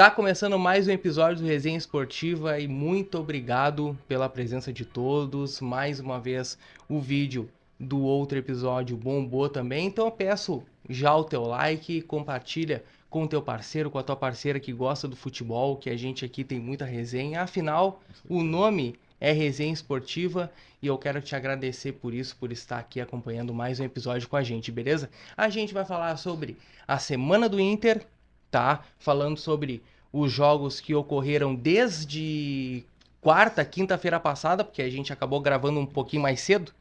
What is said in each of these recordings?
Tá começando mais um episódio do Resenha Esportiva e muito obrigado pela presença de todos. Mais uma vez o vídeo do outro episódio bombou também, então eu peço já o teu like, compartilha com o teu parceiro, com a tua parceira que gosta do futebol, que a gente aqui tem muita resenha. Afinal, o nome é Resenha Esportiva e eu quero te agradecer por isso, por estar aqui acompanhando mais um episódio com a gente, beleza? A gente vai falar sobre a semana do Inter, tá? Falando sobre os jogos que ocorreram desde quarta, quinta-feira passada, porque a gente acabou gravando um pouquinho mais cedo.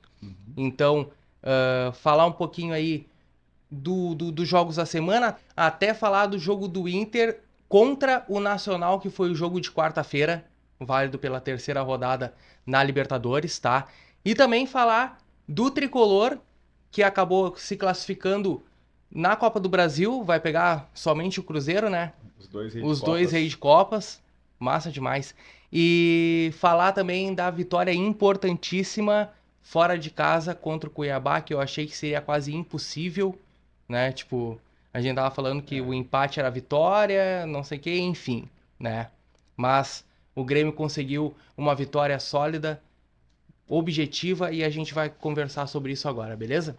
Então, falar um pouquinho aí dos jogos da semana, até falar do jogo do Inter contra o Nacional, que foi o jogo de quarta-feira, válido pela terceira rodada na Libertadores, tá? E também falar do Tricolor, que acabou se classificando na Copa do Brasil, vai pegar somente o Cruzeiro, né? Os dois reis de Copas, massa demais. E falar também da vitória importantíssima fora de casa contra o Cuiabá, que eu achei que seria quase impossível, né? Tipo, a gente tava falando que o empate era a vitória, não sei o que, enfim, né? Mas o Grêmio conseguiu uma vitória sólida, objetiva, e a gente vai conversar sobre isso agora, beleza?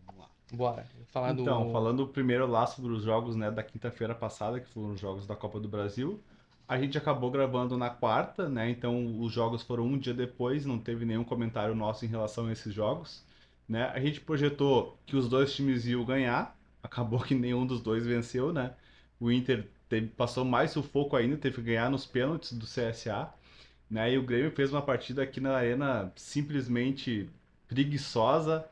Vamos lá. Bora. Falar Então, do... falando primeiro lá sobre os jogos, né, da quinta-feira passada, que foram os jogos da Copa do Brasil, a gente acabou gravando na quarta, né? Então os jogos foram um dia depois, não teve nenhum comentário nosso em relação a esses jogos, né? A gente projetou que os dois times iam ganhar, acabou que nenhum dos dois venceu, né? O Inter passou mais sufoco ainda, teve que ganhar nos pênaltis do CSA, né? E o Grêmio fez uma partida aqui na Arena simplesmente preguiçosa,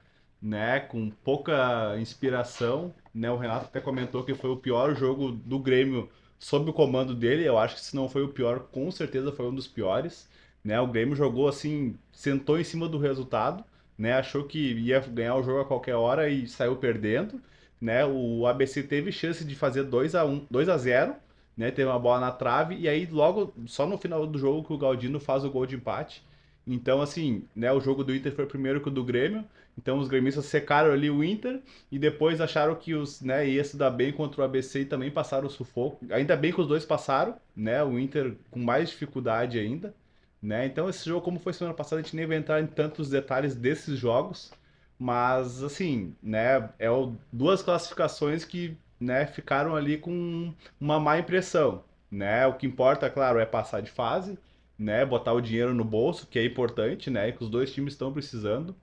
né? Com pouca inspiração, né? O Renato até comentou que foi o pior jogo do Grêmio sob o comando dele. Eu acho que se não foi o pior, com certeza foi um dos piores, né? O Grêmio jogou assim, sentou em cima do resultado, né? Achou que ia ganhar o jogo a qualquer hora e saiu perdendo, né? O ABC teve chance de fazer 2-0, né? Teve uma bola na trave e aí logo só no final do jogo que o Galdino faz o gol de empate. Então assim, né, o jogo do Inter foi primeiro que o do Grêmio. Então os gremistas secaram ali o Inter e depois acharam que os, né, ia se dar bem contra o ABC e também passaram o sufoco. Ainda bem que os dois passaram, né? O Inter com mais dificuldade ainda, né? Então esse jogo, como foi semana passada, a gente nem vai entrar em tantos detalhes desses jogos, mas assim, né, duas classificações que, né, ficaram ali com uma má impressão, né? O que importa, claro, é passar de fase, né? Botar o dinheiro no bolso, que é importante, né? Que os dois times estão precisando,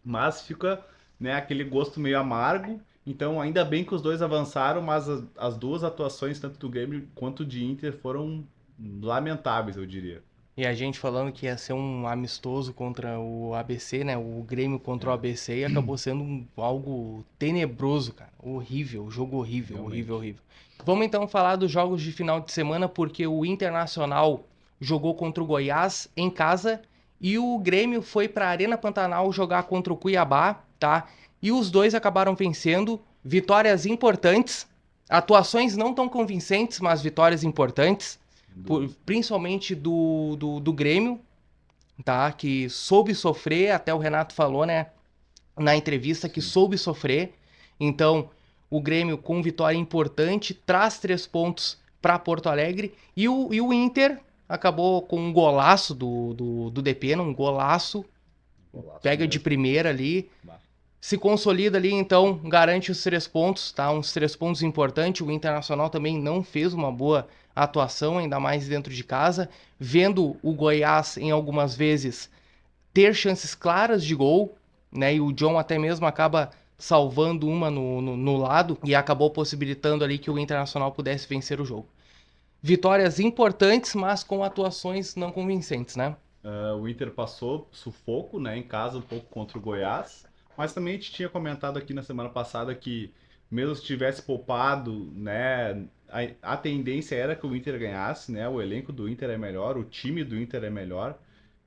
mas fica, né, aquele gosto meio amargo. Então, ainda bem que os dois avançaram, mas as duas atuações, tanto do Grêmio quanto de Inter, foram lamentáveis, eu diria. E a gente falando que ia ser um amistoso contra o ABC, né? O Grêmio contra o É, ABC e acabou sendo algo tenebroso, cara. Horrível, jogo horrível, horrível, realmente. horrível. Vamos então falar dos jogos de final de semana, porque o Internacional jogou contra o Goiás em casa e o Grêmio foi para a Arena Pantanal jogar contra o Cuiabá, tá? E os dois acabaram vencendo, vitórias importantes, atuações não tão convincentes, mas vitórias importantes Sem dúvida. principalmente do Grêmio, tá? Que soube sofrer, até o Renato falou, né? Na entrevista que Sim. soube sofrer. Então, o Grêmio com vitória importante, traz 3 pontos para Porto Alegre. E o Inter acabou com um golaço do Depena, um golaço, Golaço pega de mesmo. primeira ali, Bah. se consolida ali, então garante os 3 pontos, tá? Uns 3 pontos importantes. O Internacional também não fez uma boa atuação, ainda mais dentro de casa. Vendo o Goiás em algumas vezes ter chances claras de gol, né? E o John até mesmo acaba salvando uma no lado e acabou possibilitando ali que o Internacional pudesse vencer o jogo. Vitórias importantes, mas com atuações não convincentes, né? O Inter passou sufoco, né, em casa um pouco contra o Goiás, mas também a gente tinha comentado aqui na semana passada que mesmo se tivesse poupado, né, a tendência era que o Inter ganhasse, né, o elenco do Inter é melhor, o time do Inter é melhor.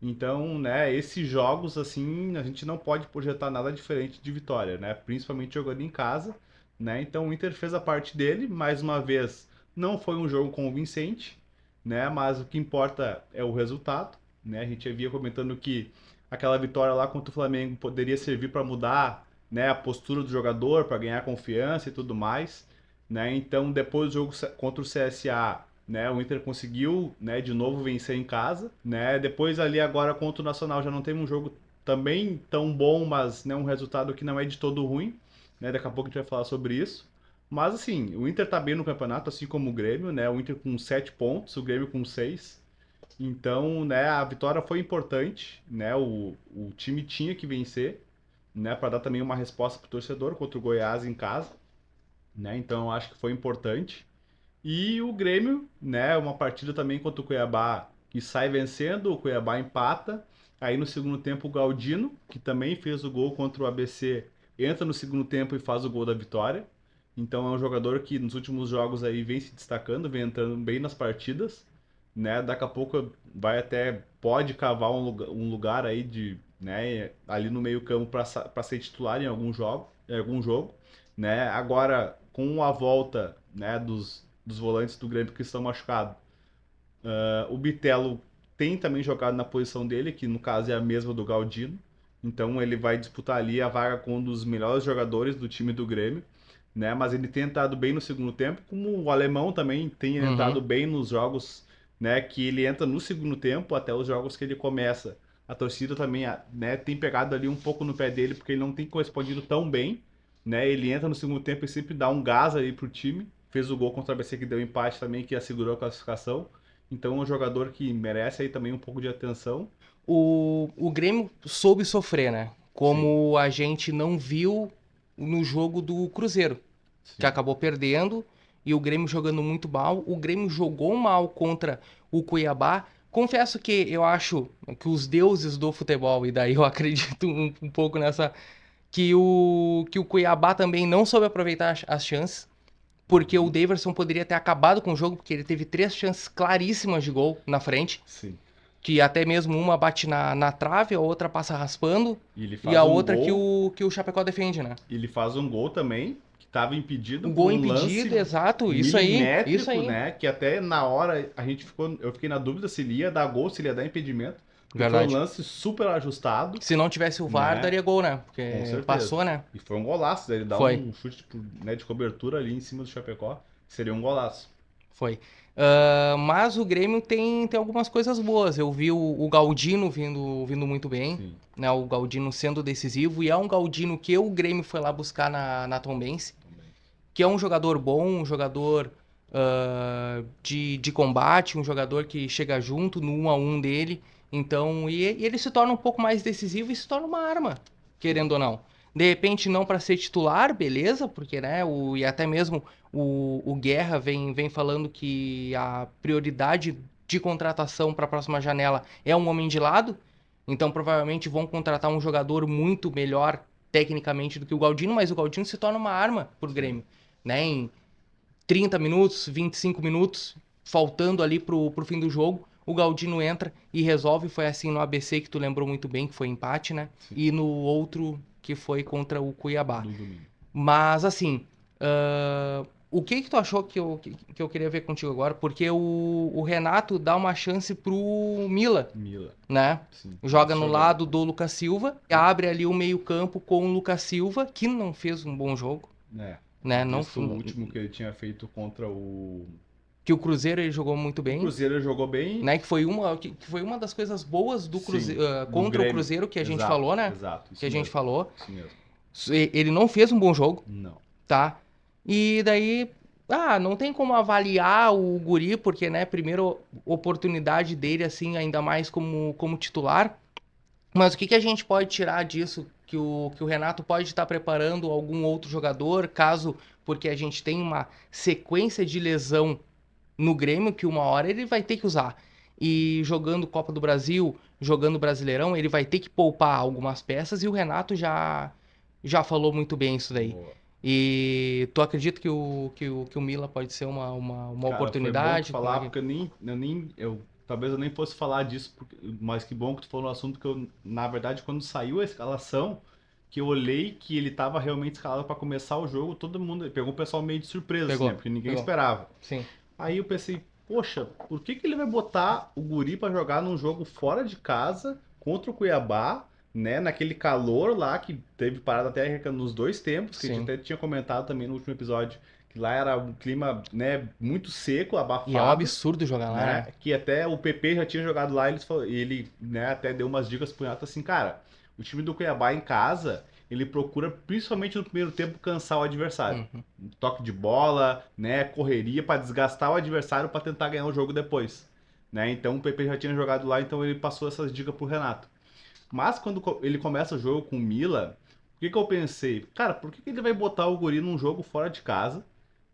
Então, né, esses jogos assim, a gente não pode projetar nada diferente de vitória, né, principalmente jogando em casa, né? Então o Inter fez a parte dele, mais uma vez, não foi um jogo convincente, né, mas o que importa é o resultado, né? A gente havia comentando que aquela vitória lá contra o Flamengo poderia servir para mudar, né, a postura do jogador, para ganhar confiança e tudo mais, né? Então, depois do jogo contra o CSA, né? O Inter conseguiu, né, de novo vencer em casa, né? Depois ali agora contra o Nacional já não teve um jogo também tão bom, mas né, um resultado que não é de todo ruim, né? Daqui a pouco a gente vai falar sobre isso. Mas assim, o Inter tá bem no campeonato, assim como o Grêmio, né? O Inter com 7 pontos, o Grêmio com 6. Então, né, a vitória foi importante, né? O time tinha que vencer, né, para dar também uma resposta pro torcedor contra o Goiás em casa, né? Então, eu acho que foi importante. E o Grêmio, né, uma partida também contra o Cuiabá que sai vencendo, o Cuiabá empata. Aí no segundo tempo o Galdino, que também fez o gol contra o ABC, entra no segundo tempo e faz o gol da vitória. Então é um jogador que nos últimos jogos aí vem se destacando, vem entrando bem nas partidas, né? Daqui a pouco vai até pode cavar um lugar aí de, né, ali no meio-campo para ser titular em algum jogo, né? Agora com a volta, né, dos volantes do Grêmio que estão machucados. O Bitelo tem também jogado na posição dele, que no caso é a mesma do Galdino. Então ele vai disputar ali a vaga com um dos melhores jogadores do time do Grêmio, né? Mas ele tem entrado bem no segundo tempo, como o alemão também tem entrado Uhum. bem nos jogos, né? Que ele entra no segundo tempo até os jogos que ele começa. A torcida também, né, tem pegado ali um pouco no pé dele porque ele não tem correspondido tão bem, né? Ele entra no segundo tempo e sempre dá um gás aí pro time. Fez o gol contra a ABC que deu empate também, que assegurou a classificação. Então é um jogador que merece aí também um pouco de atenção. O Grêmio soube sofrer, né? Sim, Como a gente não viu no jogo do Cruzeiro, que sim. acabou perdendo e o Grêmio jogando muito mal. O Grêmio jogou mal contra o Cuiabá. Confesso que eu acho que os deuses do futebol, e daí eu acredito um pouco nessa, que o Cuiabá também não soube aproveitar as chances, porque o Uhum. Daverson poderia ter acabado com o jogo, porque ele teve 3 chances claríssimas de gol na frente, Sim. que até mesmo uma bate na trave, a outra passa raspando, E ele e faz a um outra que gol, o Chapecó defende, né? ele faz um gol também, que estava impedido O por gol um impedido, lance exato, isso milimétrico, aí. né? Que até na hora eu fiquei na dúvida se ele ia dar gol, se ele ia dar impedimento, porque foi um Verdade. lance super ajustado, Se não tivesse o VAR, né? daria gol, né? Com Porque certeza. passou, né? E foi um golaço, ele dá Foi, um chute tipo, né, de cobertura ali em cima do Chapecó, seria um golaço. foi. Mas o Grêmio tem algumas coisas boas. Eu vi o Galdino vindo muito bem, Sim, né? O Galdino sendo decisivo, e é um Galdino que o Grêmio foi lá buscar na Tombense, também. que é um jogador bom, um jogador de combate, um jogador que chega junto no 1 a 1 dele. Então, e ele se torna um pouco mais decisivo e se torna uma arma, Sim, querendo ou não. De repente, não para ser titular, beleza, porque, né, e até mesmo o Guerra vem falando que a prioridade de contratação para a próxima janela é um homem de lado. Então, provavelmente vão contratar um jogador muito melhor tecnicamente do que o Galdino, mas o Galdino se torna uma arma pro sim. Grêmio, né? Em 30 minutos, 25 minutos, faltando ali pro fim do jogo, o Galdino entra e resolve. Foi assim no ABC, que tu lembrou muito bem, que foi empate, né? Sim, E no outro, que foi contra o Cuiabá. do domingo. Mas, assim, o que tu achou que eu queria ver contigo agora? Porque o Renato dá uma chance pro Mila, Mila, né? sim, Joga começa no jogando. lado do Lucas Silva, abre ali o meio-campo com o Lucas Silva, que não fez um bom jogo, É, né? Não, visto o último que ele tinha feito contra o. que o Cruzeiro ele jogou muito O bem, Cruzeiro ele jogou bem, né? Que foi uma das coisas boas do sim, Cruzeiro, do contra o Grêmio. Cruzeiro que a gente Exato, falou, né? exato, Que isso a gente mesmo, falou. isso mesmo. Ele não fez um bom jogo, Não, tá? E daí, não tem como avaliar o guri, porque, né, primeiro oportunidade dele, assim, ainda mais como titular. Mas o que a gente pode tirar disso? Que o Renato pode estar preparando algum outro jogador, caso, porque a gente tem uma sequência de lesão no Grêmio que uma hora ele vai ter que usar. E jogando Copa do Brasil, jogando Brasileirão, ele vai ter que poupar algumas peças e o Renato já falou muito bem isso daí. boa. E tu acredita que o Mila pode ser uma Cara, foi bom tu oportunidade? Como é falar, que... porque talvez eu nem fosse falar disso, mas que bom que tu falou no assunto, que eu, na verdade, quando saiu a escalação, que eu olhei que ele tava realmente escalado para começar o jogo, todo mundo, pegou o pessoal meio de surpresa, assim, né, Pegou, porque ninguém pegou. esperava. Sim, Aí eu pensei, poxa, por que que ele vai botar o Guri pra jogar num jogo fora de casa contra o Cuiabá, né? Naquele calor lá que teve parada técnica nos dois tempos, que a gente sim. até tinha comentado também no último episódio, que que lá era um clima, né, muito seco, abafado. E é um absurdo jogar lá, né? né? Que até o PP já tinha jogado lá, e ele, né, até deu umas dicas pro Renato assim, cara, o time do Cuiabá em casa, ele procura, principalmente no primeiro tempo, cansar o adversário. Uhum. Toque de bola, né, correria para desgastar o adversário para tentar ganhar o jogo depois. Né? Então o PP já tinha jogado lá, então ele passou essas dicas pro Renato. Mas quando ele começa o jogo com o Mila, o que eu pensei? Cara, por que ele vai botar o Guri num jogo fora de casa,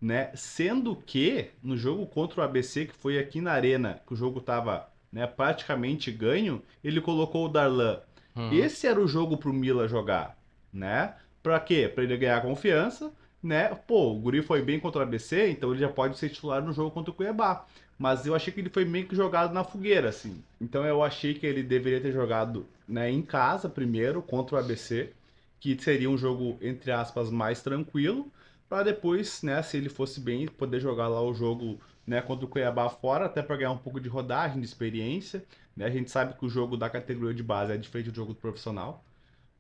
né? Sendo que no jogo contra o ABC, que foi aqui na Arena, que o jogo tava, né, praticamente ganho, ele colocou o Darlan. Uhum. Esse era o jogo pro Mila jogar, né? Pra quê? Pra ele ganhar confiança, né? Pô, o Guri foi bem contra o ABC, então ele já pode ser titular no jogo contra o Cuiabá. Mas eu achei que ele foi meio que jogado na fogueira, assim. Então eu achei que ele deveria ter jogado, né, em casa primeiro contra o ABC, que seria um jogo, entre aspas, mais tranquilo, para depois, né, se ele fosse bem, poder jogar lá o jogo, né, contra o Cuiabá fora, até para ganhar um pouco de rodagem, de experiência. Né? A gente sabe que o jogo da categoria de base é diferente do jogo do profissional.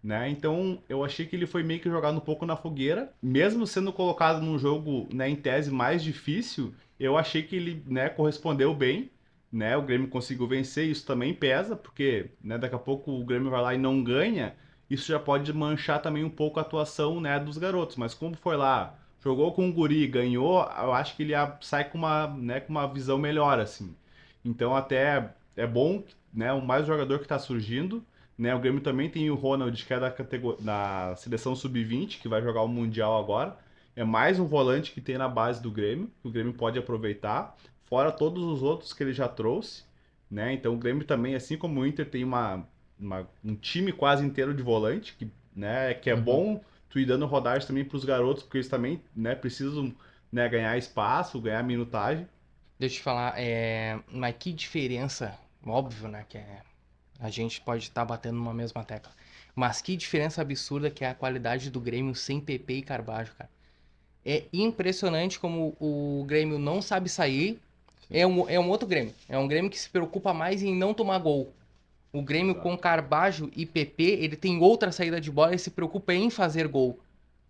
Né? Então eu achei que ele foi meio que jogado um pouco na fogueira, mesmo sendo colocado num jogo, né, em tese mais difícil, eu achei que ele, né, correspondeu bem, né? O Grêmio conseguiu vencer, isso também pesa, porque, né, daqui a pouco o Grêmio vai lá e não ganha, isso já pode manchar também um pouco a atuação, né, dos garotos, mas como foi lá, jogou com o Guri, ganhou, eu acho que ele sai com uma, né, com uma visão melhor assim. Então até é bom, né, o mais jogador que está surgindo, né? O Grêmio também tem o Ronald, que é da seleção sub-20, que vai jogar o Mundial agora. É mais um volante que tem na base do Grêmio, que o Grêmio pode aproveitar, fora todos os outros que ele já trouxe. Né? Então o Grêmio também, assim como o Inter, tem um time quase inteiro de volante, que é Uhum. bom tu ir dando rodagem também para os garotos, porque eles também, né, precisam, né, ganhar espaço, ganhar minutagem. Deixa eu te falar, mas que diferença, óbvio, né, a gente pode estar batendo numa mesma tecla, mas que diferença absurda que é a qualidade do Grêmio sem PP e Carbajo, cara. É impressionante como o Grêmio não sabe sair, é um outro Grêmio, é um Grêmio que se preocupa mais em não tomar gol. O Grêmio Exato. com Carbajo e PP, ele tem outra saída de bola e se preocupa em fazer gol.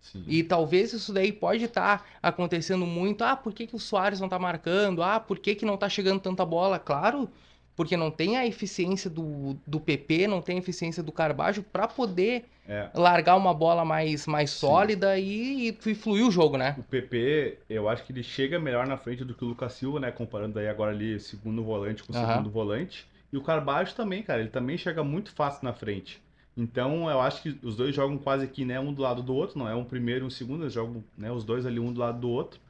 Sim. E talvez isso daí pode estar acontecendo muito. Ah, por que, que o Soares não tá marcando? Ah, por que, que não tá chegando tanta bola? Claro, porque não tem a eficiência do PP, não tem a eficiência do Carbajo para poder É, largar uma bola mais sim. sólida e fluir o jogo, né? O PP, eu acho que ele chega melhor na frente do que o Lucas Silva, né? Comparando aí agora ali segundo volante com Aham. segundo volante. E o Carbajo também, cara, ele também chega muito fácil na frente. Então eu acho que os dois jogam quase que, né, um do lado do outro, não é um primeiro e um segundo, eles jogam, né, os dois ali um do lado do outro.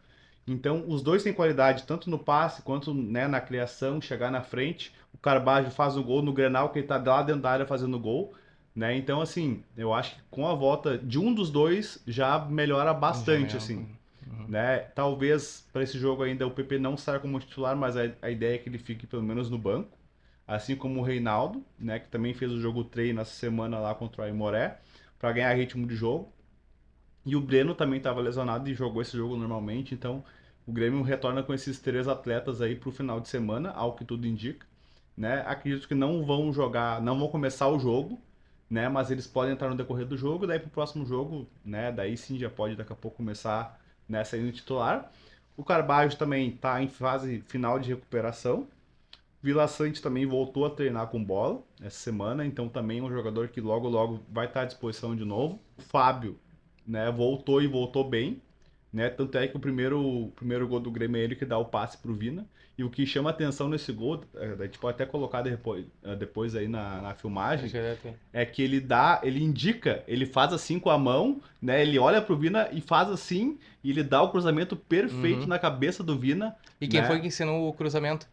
Então os dois têm qualidade tanto no passe quanto, né, na criação, chegar na frente. O Carbajo faz o gol no Grenal, que ele tá lá dentro da área fazendo gol. Né? Então, assim, eu acho que com a volta de um dos dois já melhora Já bastante, melhor. assim. Uhum. Né? Talvez para esse jogo ainda o PP não saia como titular, mas a ideia é que ele fique pelo menos no banco. Assim como o Reinaldo, né, que também fez o jogo treino essa semana lá contra o Aimoré, para ganhar ritmo de jogo. E o Breno também estava lesionado e jogou esse jogo normalmente, então o Grêmio retorna com esses três atletas aí para o final de semana, ao que tudo indica. Né? Acredito que não vão jogar, não vão começar o jogo, né? Mas eles podem entrar no decorrer do jogo, daí pro próximo jogo, né? Daí sim já pode daqui a pouco começar, né, saindo titular. O Carbajo também está em fase final de recuperação. Vila Sante também voltou a treinar com bola essa semana, então também é um jogador que logo logo vai estar à disposição de novo. O Fábio, né, voltou e voltou bem, né? Tanto é que o primeiro gol do Grêmio é ele que dá o passe pro Vina. E o que chama atenção nesse gol, a gente pode até colocar depois aí na Acho filmagem, que deve ter. é que ele indica, ele faz assim com a mão, né? Ele olha pro Vina e faz assim, e ele dá o cruzamento perfeito Uhum. na cabeça do Vina, E quem foi né? que ensinou o cruzamento?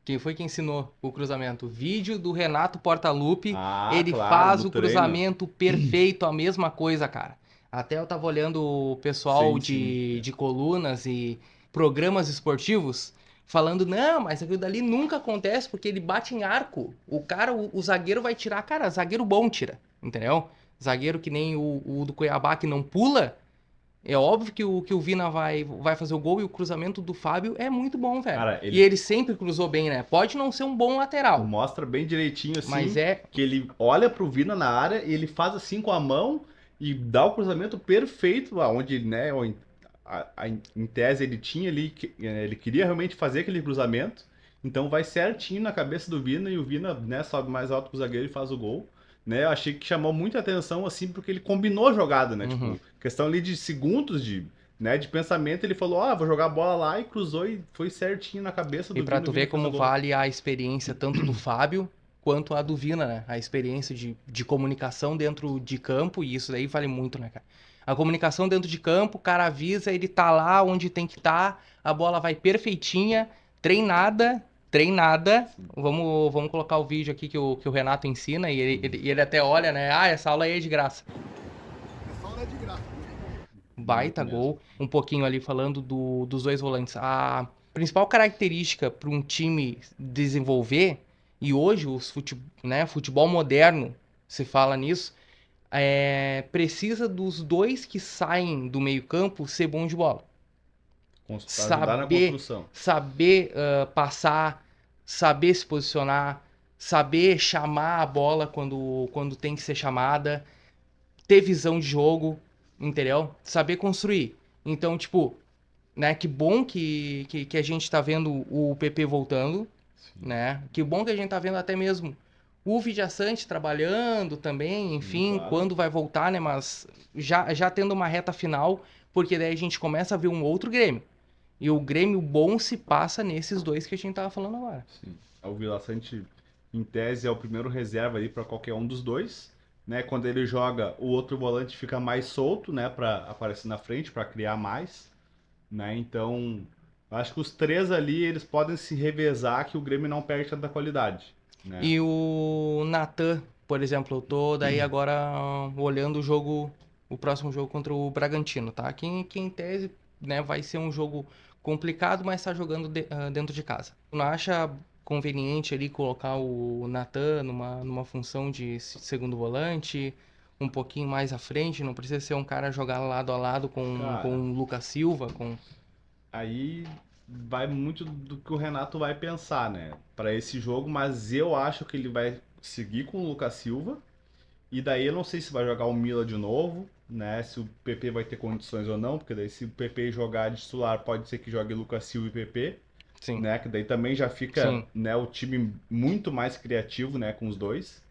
Quem foi que ensinou o cruzamento? Vídeo do Renato Portaluppi. Ah, Ele claro, faz no o treino. cruzamento perfeito, a mesma coisa, cara. Até eu tava olhando o pessoal Sim, sim. de colunas e programas esportivos falando, não, mas aquilo dali nunca acontece porque ele bate em arco. O cara, o zagueiro vai tirar, cara, zagueiro bom tira, entendeu? Zagueiro que nem o do Cuiabá que não pula, é óbvio que o Vina vai fazer o gol e o cruzamento do Fábio é muito bom, velho. Cara, E ele ele sempre cruzou bem, né? Pode não ser um bom lateral, mostra bem direitinho mas assim, é. que ele olha pro Vina na área e ele faz assim com a mão e dá o cruzamento perfeito aonde, né, em tese ele tinha ali, ele queria realmente fazer aquele cruzamento, então vai certinho na cabeça do Vina e o Vina, né, sobe mais alto que o zagueiro e faz o gol. Né, eu achei que chamou muita atenção assim porque ele combinou a jogada, né? Uhum. Tipo, questão ali de segundos de pensamento, ele falou: "Ah, vou jogar a bola lá" e cruzou e foi certinho na cabeça E do pra Vina, o tu ver Vina fez o como gol. vale a experiência tanto do Fábio quanto a do Vina, né? A experiência de comunicação dentro de campo, e isso daí vale muito, né, cara? A comunicação dentro de campo, o cara avisa, ele tá lá onde tem que estar, a bola vai perfeitinha, treinada, treinada. Vamos colocar o vídeo aqui que o Renato ensina, e ele até olha, né? Ah, essa aula aí é de graça. Essa aula é de graça. Muito Baita mesmo. gol. Um pouquinho ali falando dos dois volantes. A principal característica para um time desenvolver, e hoje futebol moderno se fala nisso, precisa dos dois que saem do meio-campo ser bom de bola. Pra ajudar na Saber, construção. saber passar, saber se posicionar, saber chamar a bola quando tem que ser chamada, ter visão de jogo, entendeu? Saber construir. Então, tipo, né, que bom que a gente tá vendo o PP voltando, Sim, né? Que bom que a gente tá vendo até mesmo o Vijaçante trabalhando também, sim, enfim, claro. quando vai voltar, né? Mas já tendo uma reta final, porque daí a gente começa a ver um outro Grêmio. E o Grêmio bom se passa nesses dois que a gente tava falando agora. Sim. O Vila Sante, em tese, é o primeiro reserva ali para qualquer um dos dois. Né? Quando ele joga, o outro volante fica mais solto, né, para aparecer na frente, para criar mais, né? Então, acho que os três ali eles podem se revezar que o Grêmio não perde tanta qualidade, né? E o Natan, por exemplo, eu tô daí agora olhando o próximo jogo contra o Bragantino, tá? Que em tese, né, vai ser um jogo complicado, mas tá jogando dentro de casa. Tu não acha conveniente ali colocar o Natan numa função de segundo volante, um pouquinho mais à frente? Não precisa ser um cara jogar lado a lado com Cara, o Lucas Silva, com... aí vai muito do que o Renato vai pensar, né, para esse jogo, mas eu acho que ele vai seguir com o Lucas Silva. E daí eu não sei se vai jogar o Mila de novo, né? Se o PP vai ter condições ou não, porque daí se o PP jogar de titular, pode ser que jogue Lucas Silva e PP, Sim, né? Que daí também já fica, sim. né, o time muito mais criativo, né, com os dois.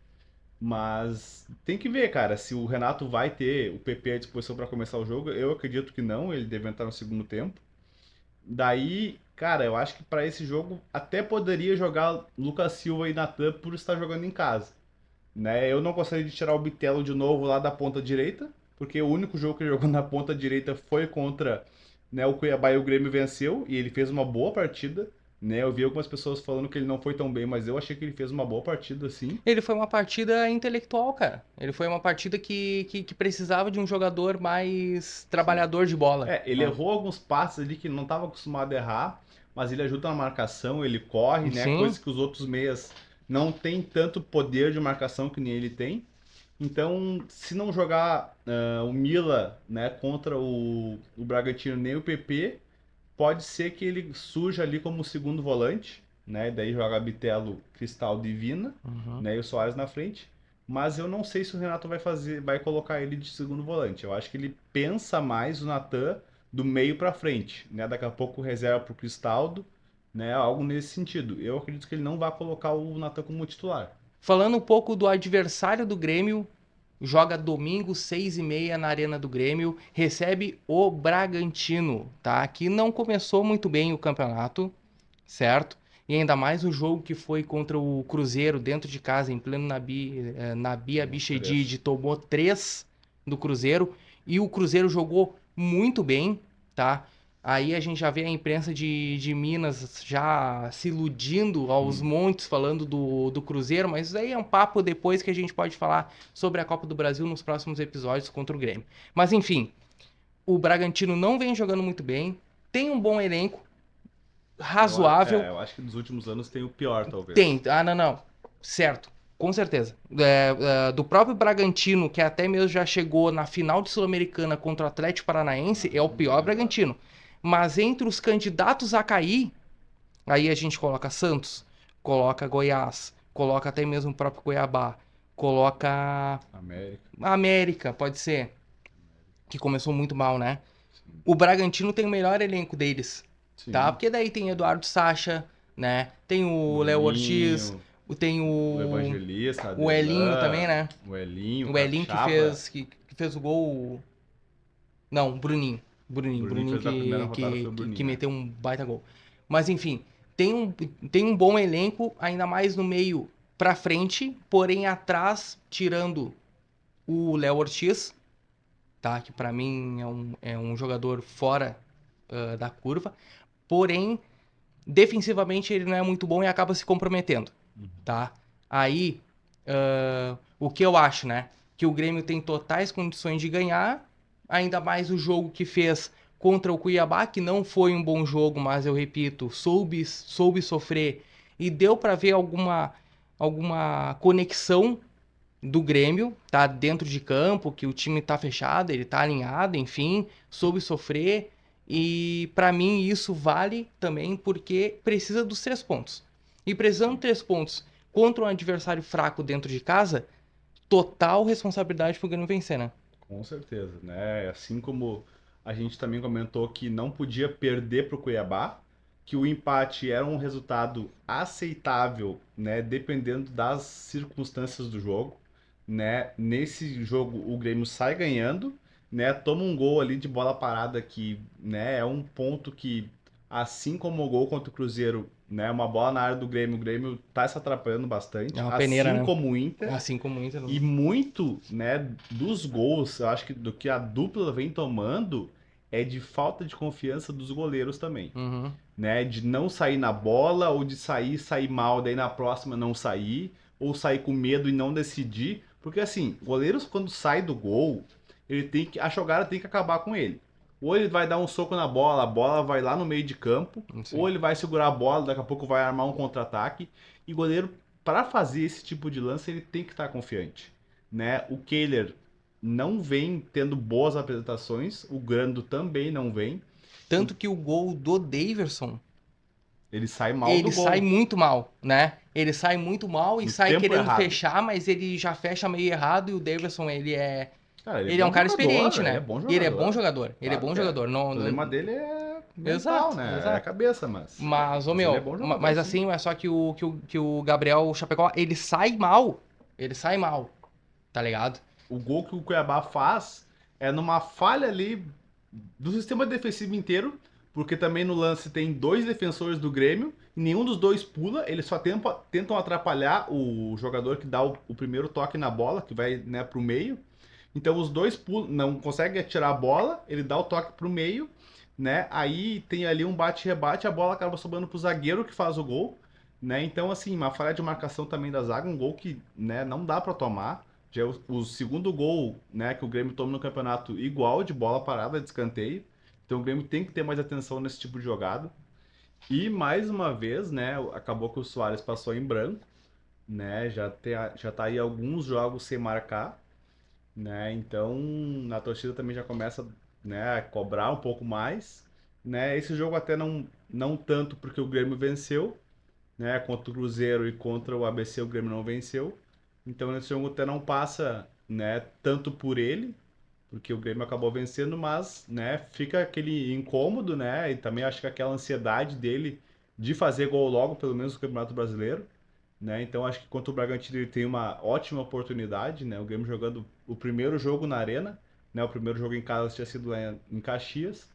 Mas tem que ver, cara, se o Renato vai ter o PP à disposição para começar o jogo. Eu acredito que não, ele deve entrar no segundo tempo. Daí, cara, eu acho que para esse jogo até poderia jogar Lucas Silva e Natan por estar jogando em casa, né? Eu não gostaria de tirar o Bitelo de novo lá da ponta direita, porque o único jogo que ele jogou na ponta direita foi contra, né, o Cuiabá e o Grêmio venceu, e ele fez uma boa partida, né? Eu vi algumas pessoas falando que ele não foi tão bem, mas eu achei que ele fez uma boa partida, sim. Ele foi uma partida intelectual, cara. Ele foi uma partida que precisava de um jogador mais Sim. trabalhador de bola. É, ele errou alguns passes ali que ele não estava acostumado a errar, mas ele ajuda na marcação, ele corre, né? Sim, Coisas que os outros meias não têm tanto poder de marcação que nem ele tem. Então, se não jogar o Mila, né, contra o Bragantino nem o PP, pode ser que ele surja ali como segundo volante, né? Daí joga Bitelo, Cristal, Divina, uhum. né, e o Soares na frente. Mas eu não sei se o Renato vai colocar ele de segundo volante. Eu acho que ele pensa mais o Natan do meio para frente, né? Daqui a pouco reserva para o Cristaldo, né? Algo nesse sentido. Eu acredito que ele não vai colocar o Natan como titular. Falando um pouco do adversário do Grêmio, joga domingo, 6h30 na Arena do Grêmio, recebe o Bragantino, tá? Que não começou muito bem o campeonato, certo? E ainda mais o jogo que foi contra o Cruzeiro, dentro de casa, em pleno Nabi Tomou Abichedid, 3. tomou 3 do Cruzeiro. E o Cruzeiro jogou muito bem, tá? Aí a gente já vê a imprensa de Minas já se iludindo aos montes, falando do Cruzeiro, mas isso aí é um papo depois que a gente pode falar sobre a Copa do Brasil nos próximos episódios contra o Grêmio. Mas enfim, o Bragantino não vem jogando muito bem, tem um bom elenco, razoável. Eu acho que nos últimos anos tem o pior, Tem. talvez. Ah, não, não. Certo. Com certeza. Do próprio Bragantino, que até mesmo já chegou na final de Sul-Americana contra o Atlético Paranaense, é o pior Exato. Bragantino. Mas entre os candidatos a cair, aí a gente coloca Santos, coloca Goiás, coloca até mesmo o próprio Cuiabá, coloca América. América, pode ser, que começou muito mal, né? o Bragantino tem o melhor elenco deles, Sim. tá? Porque daí tem Eduardo Sacha, né? Tem o Léo Ortiz, tem o Evangelista, o Elinho também, né? O Elinho, O Elinho Capixaba. que fez o gol. Não, Bruninho. O Bruninho fez a primeira rodada, foi o Que Bruninho, né? meteu um baita gol. Mas enfim, tem um bom elenco, ainda mais no meio pra frente, porém atrás, tirando o Léo Ortiz, tá? Que pra mim é um jogador fora da curva. Porém, defensivamente ele não é muito bom e acaba se comprometendo, tá? Aí, o que eu acho, né? Que o Grêmio tem totais condições de ganhar, ainda mais o jogo que fez contra o Cuiabá, que não foi um bom jogo, mas eu repito, soube sofrer e deu pra ver alguma conexão do Grêmio, tá dentro de campo, que o time tá fechado, ele tá alinhado, enfim, soube sofrer. E pra mim isso vale também porque precisa dos 3 pontos. E precisando de 3 pontos contra um adversário fraco dentro de casa, total responsabilidade pro Grêmio vencer, né? Com certeza, né? Assim como a gente também comentou que não podia perder para o Cuiabá, que o empate era um resultado aceitável, né? Dependendo das circunstâncias do jogo, né? Nesse jogo o Grêmio sai ganhando, né? Toma um gol ali de bola parada que, né? É um ponto que, assim como o gol contra o Cruzeiro, né? Uma bola na área do Grêmio, o Grêmio tá se atrapalhando bastante, É uma peneira, assim né? como o Inter. Assim como o Inter. E muito, né, dos gols, eu acho que do que a dupla vem tomando é de falta de confiança dos goleiros também, Uhum. né? De não sair na bola ou de sair mal, daí na próxima não sair, ou sair com medo e não decidir, porque assim, goleiros quando sai do gol, ele tem que a jogada tem que acabar com ele. Ou ele vai dar um soco na bola, a bola vai lá no meio de campo, Sim. ou ele vai segurar a bola, daqui a pouco vai armar um contra-ataque. E goleiro, para fazer esse tipo de lance, ele tem que estar confiante, né? O Kehler não vem tendo boas apresentações, o Grando também não vem. Tanto que o gol do Daverson, Ele sai mal do ele sai gol, muito mal, né? Ele sai muito mal e no sai tempo querendo errado. fechar, mas ele já fecha meio errado e o Daverson, Cara, ele é ele é um bom cara jogador, experiente, ele é né? bom E ele é bom jogador. jogador. Ele é Claro bom que é. jogador. O problema dele é mental, Exato, né? É a exato. cabeça, mas. Mas, ô Mas ele é meu, bom jogador, mas sim. assim, é só que o Gabriel Chapecó, ele sai mal. Ele sai mal, tá ligado? O gol que o Cuiabá faz é numa falha ali do sistema defensivo inteiro, porque também no lance tem dois defensores do Grêmio e nenhum dos dois pula, eles só tentam atrapalhar o jogador que dá o primeiro toque na bola, que vai, né, pro meio. Então os dois pulam, não conseguem atirar a bola, ele dá o toque pro meio, né? Aí tem ali um bate-rebate, a bola acaba sobrando pro zagueiro que faz o gol, né? Então assim, uma falha de marcação também da zaga, um gol que, né, não dá para tomar. Já é o segundo gol, né, que o Grêmio toma no campeonato igual de bola parada de escanteio. Então o Grêmio tem que ter mais atenção nesse tipo de jogada. E mais uma vez, né, acabou que o Soares passou em branco, né? Já tá aí alguns jogos sem marcar, né? Então, a torcida também já começa, né, a cobrar um pouco mais, né? Esse jogo até não tanto porque o Grêmio venceu, né? Contra o Cruzeiro e contra o ABC o Grêmio não venceu. Então, nesse jogo até não passa, né, tanto por ele, porque o Grêmio acabou vencendo, mas, né, fica aquele incômodo, né? E também acho que aquela ansiedade dele de fazer gol logo, pelo menos no Campeonato Brasileiro, né? Então acho que contra o Bragantino ele tem uma ótima oportunidade, né? O Grêmio jogando o primeiro jogo na Arena, né? O primeiro jogo em casa tinha sido lá em Caxias.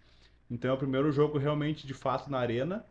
Então é o primeiro jogo realmente de fato na Arena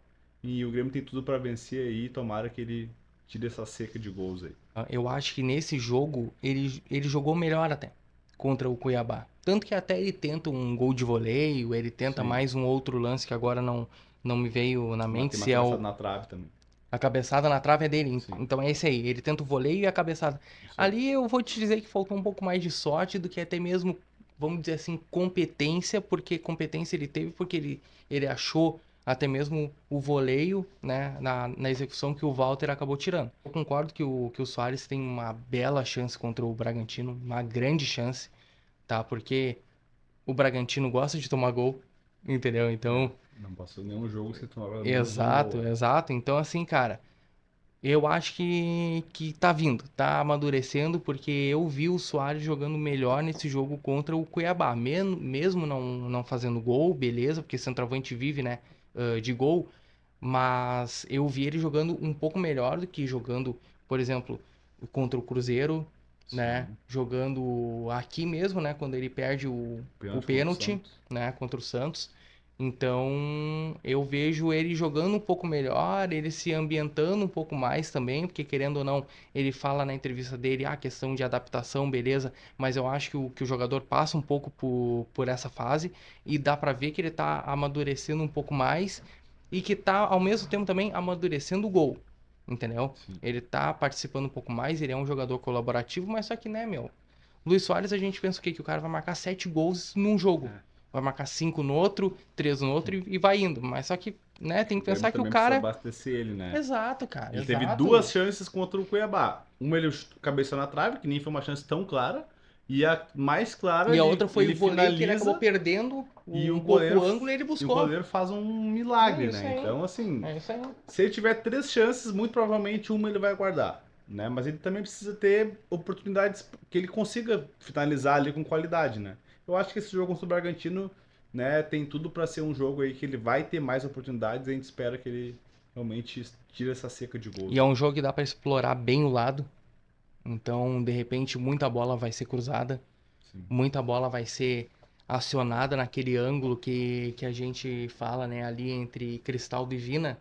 e o Grêmio tem tudo para vencer aí, tomara que ele tire essa seca de gols aí. Eu acho que nesse jogo ele jogou melhor até contra o Cuiabá. Tanto que até ele tenta um gol de voleio, ele tenta Sim. mais um outro lance que agora não me veio na mente Tem uma se é cabeçada na trave também. a cabeçada na trave é dele. Sim. Então é esse aí. Ele tenta o voleio e a cabeçada. Isso aí. Ali eu vou te dizer que faltou um pouco mais de sorte do que até mesmo, vamos dizer assim, competência, porque competência ele teve porque ele achou até mesmo o voleio, né, na execução que o Walter acabou tirando. Eu concordo que o Soares tem uma bela chance contra o Bragantino, uma grande chance, tá? Porque o Bragantino gosta de tomar gol, entendeu? Então, Não passou nenhum jogo sem tomar pelo menos um exato, gol. exato. Então, assim, cara, Eu acho que tá vindo, tá amadurecendo, porque eu vi o Soares jogando melhor nesse jogo contra o Cuiabá. Mesmo não fazendo gol, beleza, porque centroavante vive, né, de gol, mas eu vi ele jogando um pouco melhor do que jogando, por exemplo, contra o Cruzeiro, né, Sim. jogando aqui mesmo, né, quando ele perde o Pênalti contra o pênalti, Santos. né, contra o Santos. Então, eu vejo ele jogando um pouco melhor, ele se ambientando um pouco mais também, porque querendo ou não, ele fala na entrevista dele, a questão de adaptação, beleza, mas eu acho que o jogador passa um pouco por essa fase e dá pra ver que ele tá amadurecendo um pouco mais e que tá ao mesmo tempo também amadurecendo o gol, entendeu? Sim. Ele tá participando um pouco mais, ele é um jogador colaborativo, mas só que, né, meu, Luis Soares, a gente pensa o quê? Que o cara vai marcar 7 gols num jogo. É. Vai marcar 5 no outro, 3 no outro e vai indo. Mas só que, né, tem O que Grêmio pensar que o também precisa cara. abastecer ele, né? Exato, cara, Ele teve duas exato. chances contra o Cuiabá. Uma ele cabeçou na trave, que nem foi uma chance tão clara. E a mais clara, E a outra foi o ele voleio que ele acabou finaliza perdendo e um pouco o ângulo e ele o buscou. goleiro faz um É milagre, isso né? aí. Então, assim, É isso aí. se ele tiver três chances, muito provavelmente uma ele vai guardar, né? Mas ele também precisa ter oportunidades que ele consiga finalizar ali com qualidade, né? Eu acho que esse jogo contra o Bragantino, né, tem tudo para ser um jogo aí que ele vai ter mais oportunidades. E a gente espera que ele realmente tire essa seca de E gols é aí. um jogo que dá pra explorar bem o lado. Então, de repente, muita bola vai ser cruzada. Sim. Muita bola vai ser acionada naquele ângulo que a gente fala, né, ali entre Cristaldo e Vina.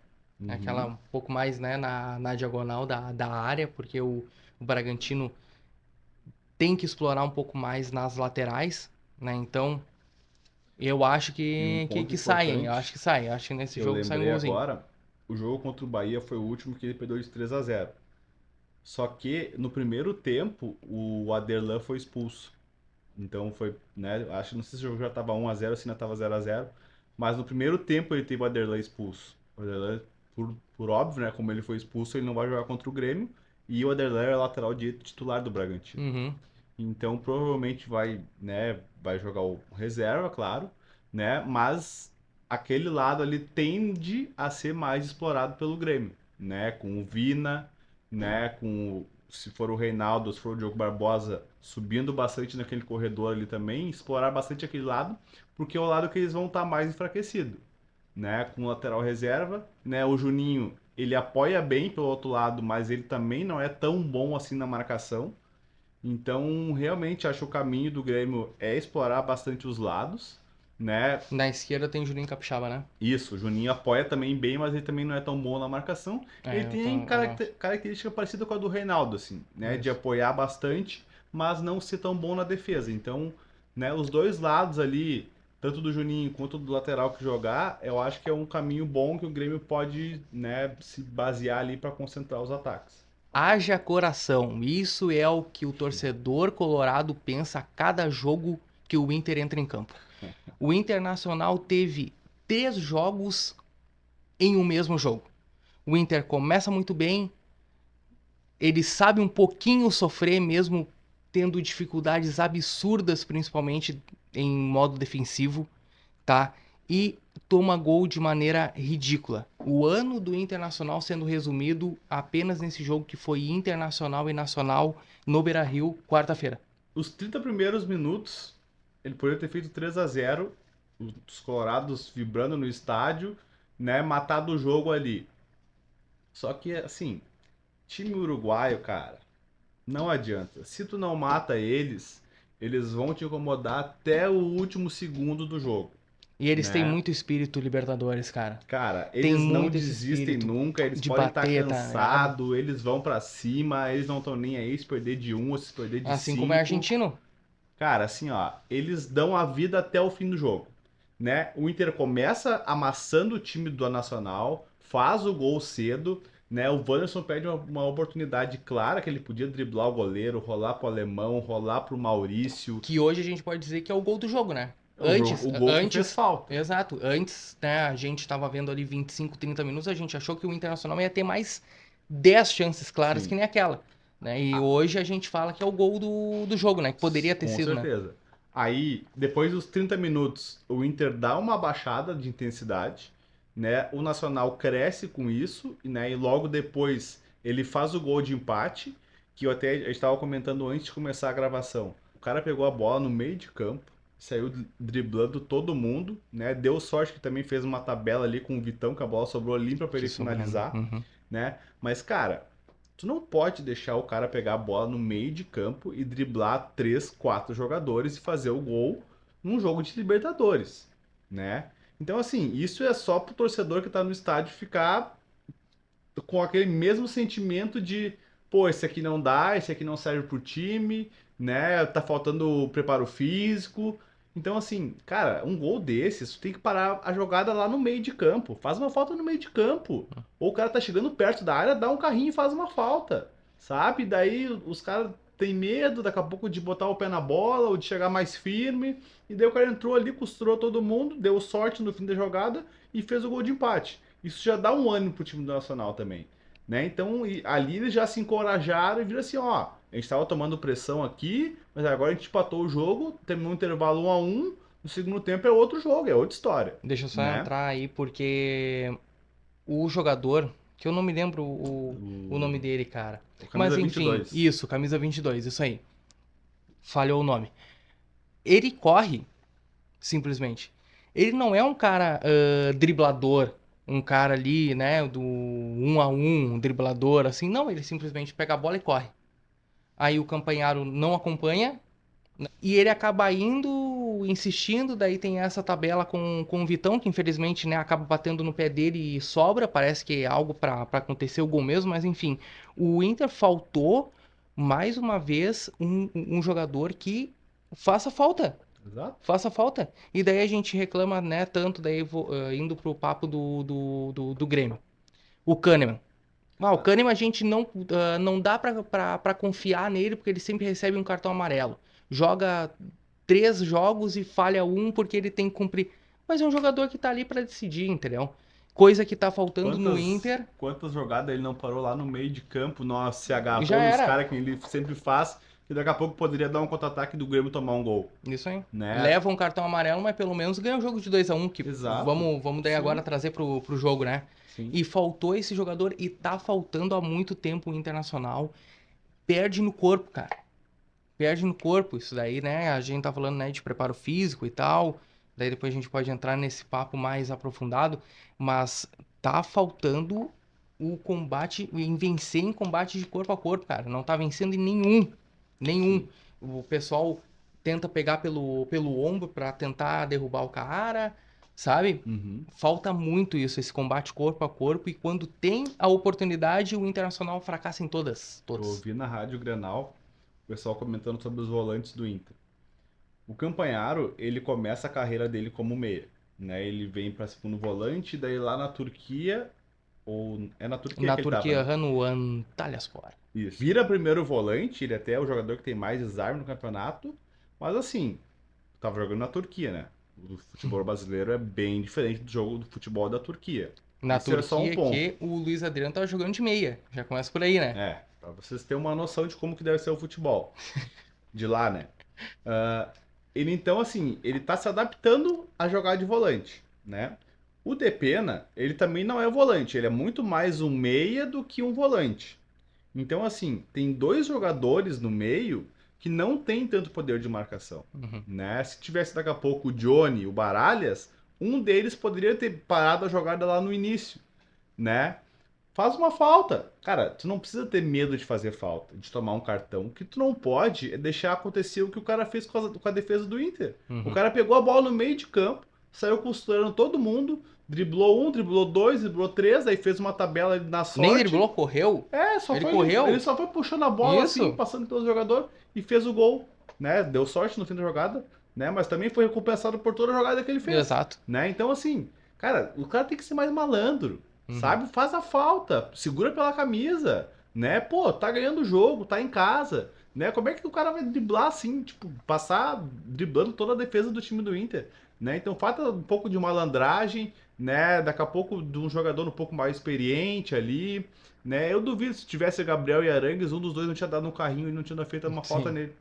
Aquela Uhum. um pouco mais, né, na diagonal da área, porque o Bragantino tem que explorar um pouco mais nas laterais, né? Então, eu acho E um que, ponto que sai, hein? Eu acho importante que sai. Eu acho que nesse que eu jogo sai um lembrei golzinho. agora, o jogo contra o Bahia foi o último que ele perdeu de 3-0. Só que no primeiro tempo o Aderlan foi expulso. Então foi, né, acho, não sei se o jogo já estava 1-0, se ainda estava 0-0, mas no primeiro tempo ele teve o Aderlan expulso. O Aderlan, por óbvio, né, como ele foi expulso, ele não vai jogar contra o Grêmio, e o Aderlan é lateral direito titular do Bragantino. Uhum. Então provavelmente vai, né, vai jogar o reserva, claro, né, mas aquele lado ali tende a ser mais explorado pelo Grêmio, né, com o Vina, né, se for o Reinaldo, se for o Diogo Barbosa, subindo bastante naquele corredor ali também, explorar bastante aquele lado, porque é o lado que eles vão estar mais enfraquecido, né, com o lateral reserva, né, o Juninho, ele apoia bem pelo outro lado, mas ele também não é tão bom assim na marcação. Então, realmente acho que o caminho do Grêmio é explorar bastante os lados, né? Na esquerda tem Juninho Capixaba, né? Isso, o Juninho apoia também bem, mas ele também não é tão bom na marcação. Ele É, tem eu gosto. característica parecida com a do Reinaldo, assim, né? De Isso. apoiar bastante, mas não ser tão bom na defesa. Então, né, os dois lados ali, tanto do Juninho quanto do lateral que jogar, eu acho que é um caminho bom que o Grêmio pode, né, se basear ali para concentrar os ataques. Haja coração. Isso é o que o torcedor colorado pensa a cada jogo que o Inter entra em campo. O Internacional teve 3 jogos em um mesmo jogo. O Inter começa muito bem, ele sabe um pouquinho sofrer, mesmo tendo dificuldades absurdas, principalmente em modo defensivo, tá? E toma gol de maneira ridícula. O ano do Internacional sendo resumido apenas nesse jogo que foi Internacional e Nacional no Beira-Rio, quarta-feira. Os 30 primeiros minutos, ele poderia ter feito 3-0, os colorados vibrando no estádio, né, matado o jogo ali. Só que, assim, time uruguaio, cara, não adianta. Se tu não mata eles, eles vão te incomodar até o último segundo do jogo, E eles têm né? muito espírito Libertadores, cara. Cara, Tem eles não muito esse desistem espírito nunca, eles de podem estar bater, tá ligado? cansados, eles vão pra cima, eles não estão nem aí se perder de um ou se perder de Assim como é cinco. argentino. Cara, assim, ó, eles dão a vida até o fim do jogo, né? O Inter começa amassando o time do Nacional, faz o gol cedo, né? O Wanderson perde uma oportunidade clara que ele podia driblar o goleiro, rolar pro Alemão, rolar pro Maurício. Que hoje a gente pode dizer que é o gol do jogo, né? O gol que fez falta. Exato, antes, né, a gente tava vendo ali 25, 30 minutos, a gente achou que o Internacional ia ter mais 10 chances claras que Sim. nem aquela, né? E Ah, hoje a gente fala que é o gol do jogo, né? Que poderia ter com sido, né? certeza. Aí, depois dos 30 minutos, o Inter dá uma baixada de intensidade, né? O Nacional cresce com isso, né? E logo depois ele faz o gol de empate, que a gente estava comentando antes de começar a gravação. O cara pegou a bola no meio de campo, saiu driblando todo mundo, né? Deu sorte que também fez uma tabela ali com o Vitão, que a bola sobrou limpa para ele finalizar, né? Mas, cara, tu não pode deixar o cara pegar a bola no meio de campo e driblar 3, 4 jogadores e fazer o gol num jogo de Libertadores, né? Então, assim, isso é só pro torcedor que tá no estádio ficar com aquele mesmo sentimento de, pô, esse aqui não dá, esse aqui não serve pro time, né? Tá faltando preparo físico. Então, assim, cara, um gol desses, tu tem que parar a jogada lá no meio de campo. Faz uma falta no meio de campo. Ou o cara tá chegando perto da área, dá um carrinho e faz uma falta. Sabe? Daí os caras têm medo daqui a pouco de botar o pé na bola ou de chegar mais firme. E daí o cara entrou ali, costurou todo mundo, deu sorte no fim da jogada e fez o gol de empate. Isso já dá um ânimo pro time do Nacional também, né? Então, ali eles já se encorajaram e viram assim, ó, a gente estava tomando pressão aqui, mas agora a gente empatou o jogo, terminou um intervalo 1-1, no segundo tempo é outro jogo, é outra história. Deixa eu só né? entrar aí, porque o jogador, que eu não me lembro o nome dele, cara. O Mas camisa enfim, 22. isso, camisa 22, isso aí. Falhou o nome. Ele corre, simplesmente. Ele não é um cara driblador, um cara ali, né, do 1-1, um driblador, assim. Não, ele simplesmente pega a bola e corre. Aí o Campanharo não acompanha e ele acaba indo, insistindo, daí tem essa tabela com o Vitão, que infelizmente, né, acaba batendo no pé dele e sobra, parece que é algo pra acontecer o gol mesmo, mas enfim. O Inter faltou, mais uma vez, um jogador que faça falta. Exato. Faça falta. E daí a gente reclama, né, tanto, daí indo pro papo do Grêmio. O Kahneman. O Kahneman a gente não dá pra confiar nele, porque ele sempre recebe um cartão amarelo. Joga 3 jogos e falha um porque ele tem que cumprir. Mas é um jogador que tá ali pra decidir, entendeu? Coisa que tá faltando no Inter. Quantas jogadas ele não parou lá no meio de campo, nossa, se Já agarrou nos era. caras que ele sempre faz, que daqui a pouco poderia dar um contra-ataque do Grêmio tomar um gol. Isso aí. Né? Leva um cartão amarelo, mas pelo menos ganha um jogo de 2-1, que Exato. vamos daí Sim. agora trazer pro jogo, né? Sim. E faltou esse jogador e tá faltando há muito tempo o Internacional. Perde no corpo, cara. Perde no corpo. Isso daí, né? A gente tá falando, né, de preparo físico e tal. Daí depois a gente pode entrar nesse papo mais aprofundado. Mas tá faltando o combate, em vencer em combate de corpo a corpo, cara. Não tá vencendo em nenhum. Nenhum. O pessoal tenta pegar pelo ombro pra tentar derrubar o cara, sabe? Falta muito isso, esse combate corpo a corpo. E quando tem a oportunidade, o Internacional fracassa em todas. Eu ouvi na Rádio Grenal o pessoal comentando sobre os volantes do Inter. O Campanharo, ele começa a carreira dele como meia, né? Ele vem para segundo volante, daí lá na Turquia, ou é na Turquia Na que Turquia, ele tava, né? no Antalyaspor. Isso. Vira primeiro volante, ele até é o jogador que tem mais desarme no campeonato, mas assim, tava jogando na Turquia, né? O futebol brasileiro é bem diferente do jogo do futebol da Turquia. Na Isso é só um Turquia ponto. que o Luiz Adriano tava jogando de meia. Já começa por aí, né? É, pra vocês terem uma noção de como que deve ser o futebol de lá, né? Ele então, assim, ele tá se adaptando a jogar de volante, né? O Depena, ele também não é volante, ele é muito mais um meia do que um volante. Então, assim, tem 2 jogadores no meio que não tem tanto poder de marcação, né? Se tivesse daqui a pouco o Johnny e o Baralhas, um deles poderia ter parado a jogada lá no início, né? Faz uma falta. Cara, tu não precisa ter medo de fazer falta, de tomar um cartão. O que tu não pode é deixar acontecer o que o cara fez com a defesa do Inter. O cara pegou a bola no meio de campo, saiu costurando todo mundo, driblou 1, driblou 2, driblou 3, aí fez uma tabela ali na sorte. Nem driblou, correu. É, ele só foi puxando a bola Isso. assim, passando pelo jogador e fez o gol, né? Deu sorte no fim da jogada, né? Mas também foi recompensado por toda a jogada que ele fez. Exato. Né? Então, assim, cara, o cara tem que ser mais malandro. Sabe? Faz a falta, segura pela camisa, né? Pô, tá ganhando o jogo, tá em casa, né? Como é que o cara vai driblar assim, tipo, passar driblando toda a defesa do time do Inter, né? Então falta um pouco de malandragem, né? Daqui a pouco de um jogador um pouco mais experiente ali, né? Eu duvido se tivesse Gabriel e Arangues, um dos dois não tinha dado um carrinho e não tinha feito uma falta nele,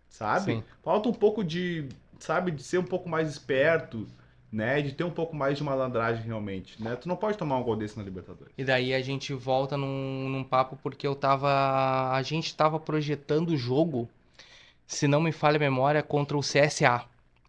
sabe? Sim. Falta um pouco de, sabe, de ser um pouco mais esperto, né? De ter um pouco mais de malandragem realmente, né? Tu não pode tomar um gol desse na Libertadores. E daí a gente volta num papo porque a gente tava projetando o jogo, se não me falha a memória, contra o CSA,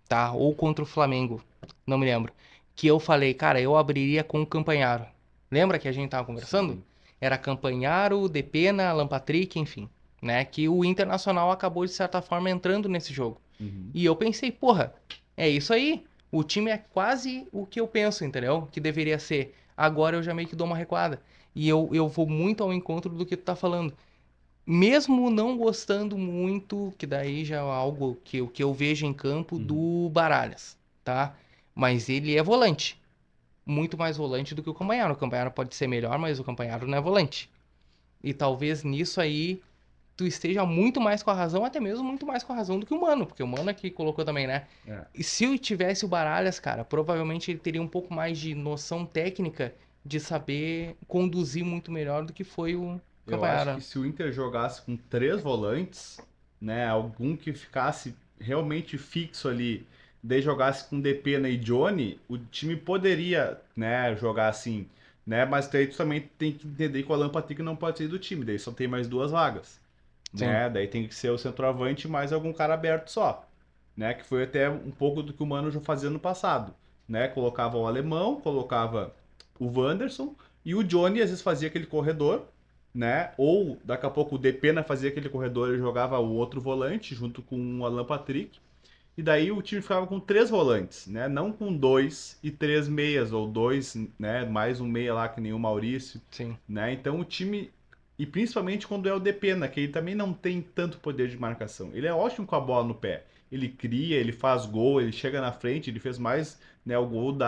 tá? Ou contra o Flamengo, não me lembro. Que eu falei, cara, eu abriria com o Campanharo. Lembra que a gente tava conversando? Sim. Era Campanharo, Depena, Alan Patrick, enfim, né? Que o Internacional acabou de certa forma entrando nesse jogo. Uhum. E eu pensei, porra, é isso aí. O time é quase o que eu penso, entendeu? Que deveria ser. Agora eu já meio que dou uma recuada. E eu vou muito ao encontro do que tu tá falando. Mesmo não gostando muito, que daí já é algo que eu vejo em campo do Baralhas, tá? Mas ele é volante. Muito mais volante do que o Campanharo. O Campanharo pode ser melhor, mas o Campanharo não é volante. E talvez nisso aí tu esteja muito mais com a razão, até mesmo muito mais com a razão do que o Mano, porque o Mano é que colocou também, né? É. E se eu tivesse o Baralhas, cara, provavelmente ele teria um pouco mais de noção técnica de saber conduzir muito melhor do que foi o Eu Campanharo. acho que se o Inter jogasse com 3 volantes, né, algum que ficasse realmente fixo ali, daí jogasse com Depena e Johnny, o time poderia, né, jogar assim, né, mas daí tu também tem que entender que o Alan Patrick não pode sair do time, daí só tem mais 2 vagas, Sim. né, daí tem que ser o centroavante e mais algum cara aberto só, né, que foi até um pouco do que o Mano já fazia no passado, né, colocava o alemão, colocava o Wanderson e o Johnny às vezes fazia aquele corredor, né? Ou daqui a pouco o Depena fazia aquele corredor e jogava o outro volante junto com o Alan Patrick. E daí o time ficava com 3 volantes, né? Não com 2 e 3 meias, ou 2, né? Mais um meia lá que nem o Maurício, Sim. né? Então o time, e principalmente quando é o Depena, que ele também não tem tanto poder de marcação. Ele é ótimo com a bola no pé. Ele cria, ele faz gol, ele chega na frente, ele fez mais, né? O gol do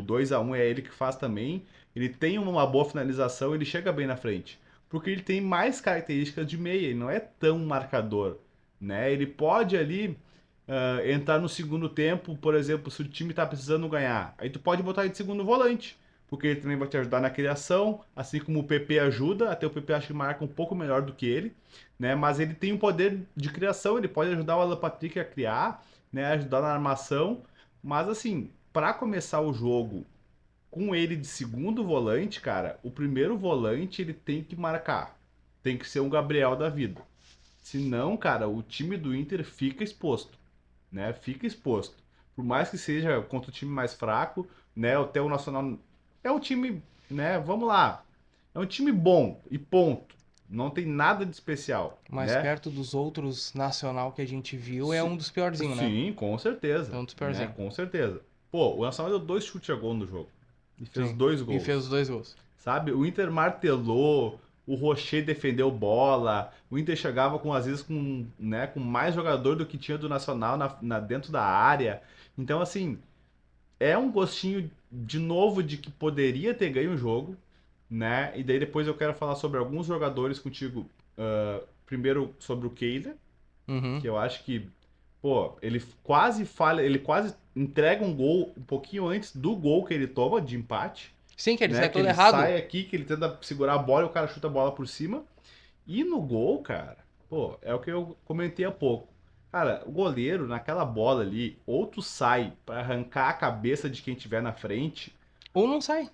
2-1 é ele que faz também. Ele tem uma boa finalização, ele chega bem na frente. Porque ele tem mais características de meia, ele não é tão marcador, né? Ele pode ali entrar no segundo tempo, por exemplo, se o time tá precisando ganhar. Aí tu pode botar ele de segundo volante, porque ele também vai te ajudar na criação, assim como o PP ajuda, até o PP acho que marca um pouco melhor do que ele, né? Mas ele tem um poder de criação, ele pode ajudar o Alan Patrick a criar, né? Ajudar na armação, mas assim, para começar o jogo com ele de segundo volante, cara, o primeiro volante ele tem que marcar. Tem que ser um Gabriel da vida. Senão, cara, o time do Inter fica exposto, né? Fica exposto. Por mais que seja contra o time mais fraco, né? Até o Nacional é um time, né? Vamos lá. É um time bom e ponto. Não tem nada de especial, Mas né? perto dos outros nacional que a gente viu, é Sim, um dos piorzinhos, né? sim, com certeza. É um dos Né? piorzinhos. Com certeza. Pô, o Nacional deu 2 chutes a gol no jogo. E fez Sim. 2 E gols. fez os 2 gols. Sabe? O Inter martelou, o Rocher defendeu bola, o Inter chegava com às vezes com, né, com mais jogador do que tinha do Nacional dentro da área. Então, assim, é um gostinho de novo de que poderia ter ganho o jogo, né? E daí depois eu quero falar sobre alguns jogadores contigo. Primeiro sobre o Kehler, Uhum. que eu acho que, pô, ele quase falha, ele quase entrega um gol um pouquinho antes do gol que ele toma de empate, Sim, que ele né? sai Que todo ele errado. sai aqui, que ele tenta segurar a bola e o cara chuta a bola por cima. E no gol, cara, pô, é o que eu comentei há pouco. Cara, o goleiro, naquela bola ali, ou tu sai pra arrancar a cabeça de quem tiver na frente, Ou não sai.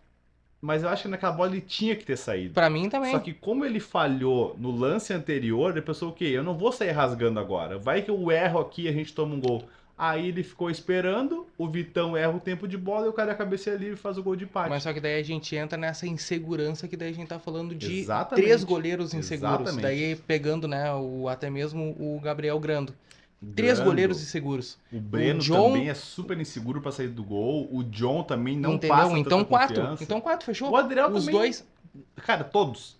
mas eu acho que naquela bola ele tinha que ter saído. Pra mim Só também. que como ele falhou no lance anterior, ele pensou o quê? Eu não vou sair rasgando agora. Vai que eu erro aqui e a gente toma um gol. Aí ele ficou esperando, o Vitão erra o tempo de bola e o cara cabeceia livre e faz o gol de empate. Mas só que daí a gente entra nessa insegurança que daí a gente tá falando de Exatamente. 3 goleiros inseguros. Exatamente. Daí pegando, né, até mesmo o Gabriel Grando. 3 Grando. goleiros inseguros. O Breno John- também é super inseguro pra sair do gol. O John também não Entendeu? passa Então tanta 4. confiança. Então 4, fechou? O Adriel Os também. dois. Cara, todos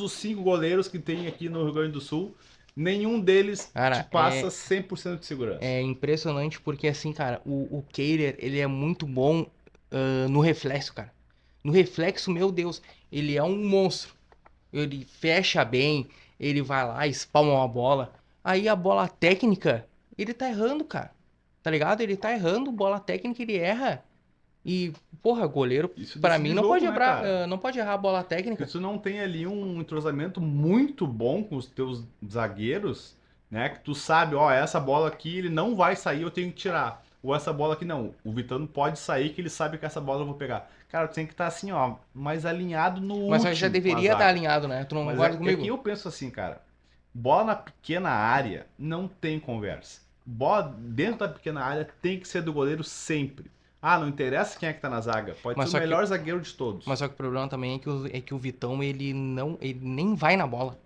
os 5 goleiros que tem aqui no Rio Grande do Sul, nenhum deles Cara, te passa 100% de segurança. É impressionante porque, assim, cara, o Kehler, ele é muito bom no reflexo, cara. No reflexo, meu Deus, ele é um monstro. Ele fecha bem, ele vai lá, espalma uma bola. Aí a bola técnica, ele tá errando, cara. Tá ligado? Ele tá errando, bola técnica, ele erra. E, porra, goleiro, Isso pra decide mim, não jogo, pode, né, cara? não pode errar a bola Porque técnica. tu não tem ali um entrosamento muito bom com os teus zagueiros, né? Que tu sabe, ó, essa bola aqui ele não vai sair, eu tenho que tirar. Ou essa bola aqui não. O Vitão não pode sair que ele sabe que essa bola eu vou pegar. Cara, tu tem que estar assim, ó, mais alinhado no Mas último já com a deveria estar zaga. alinhado, né? Tu não Mas concorda é que comigo? eu penso assim, cara. Bola na pequena área não tem conversa. Bola dentro da pequena área tem que ser do goleiro sempre. Ah, não interessa quem é que tá na zaga. Pode ser Mas o só que, melhor zagueiro de todos. mas só que o problema também é que o Vitão, ele nem vai na bola.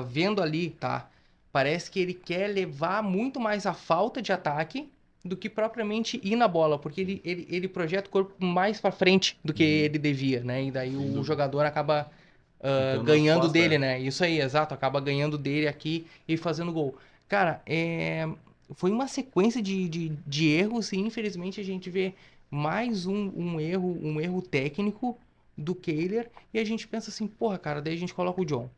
Vendo ali, tá? Parece que ele quer levar muito mais a falta de ataque do que propriamente ir na bola, porque ele projeta o corpo mais pra frente do que Uhum. ele devia, né? E daí Sem o dúvida. jogador acaba Ficando nas ganhando costas, dele, é. né? Isso aí, exato, acaba ganhando dele aqui e fazendo gol. Cara, foi uma sequência de erros e infelizmente a gente vê mais um erro técnico do Kehler e a gente pensa assim, porra, cara, daí a gente coloca o John.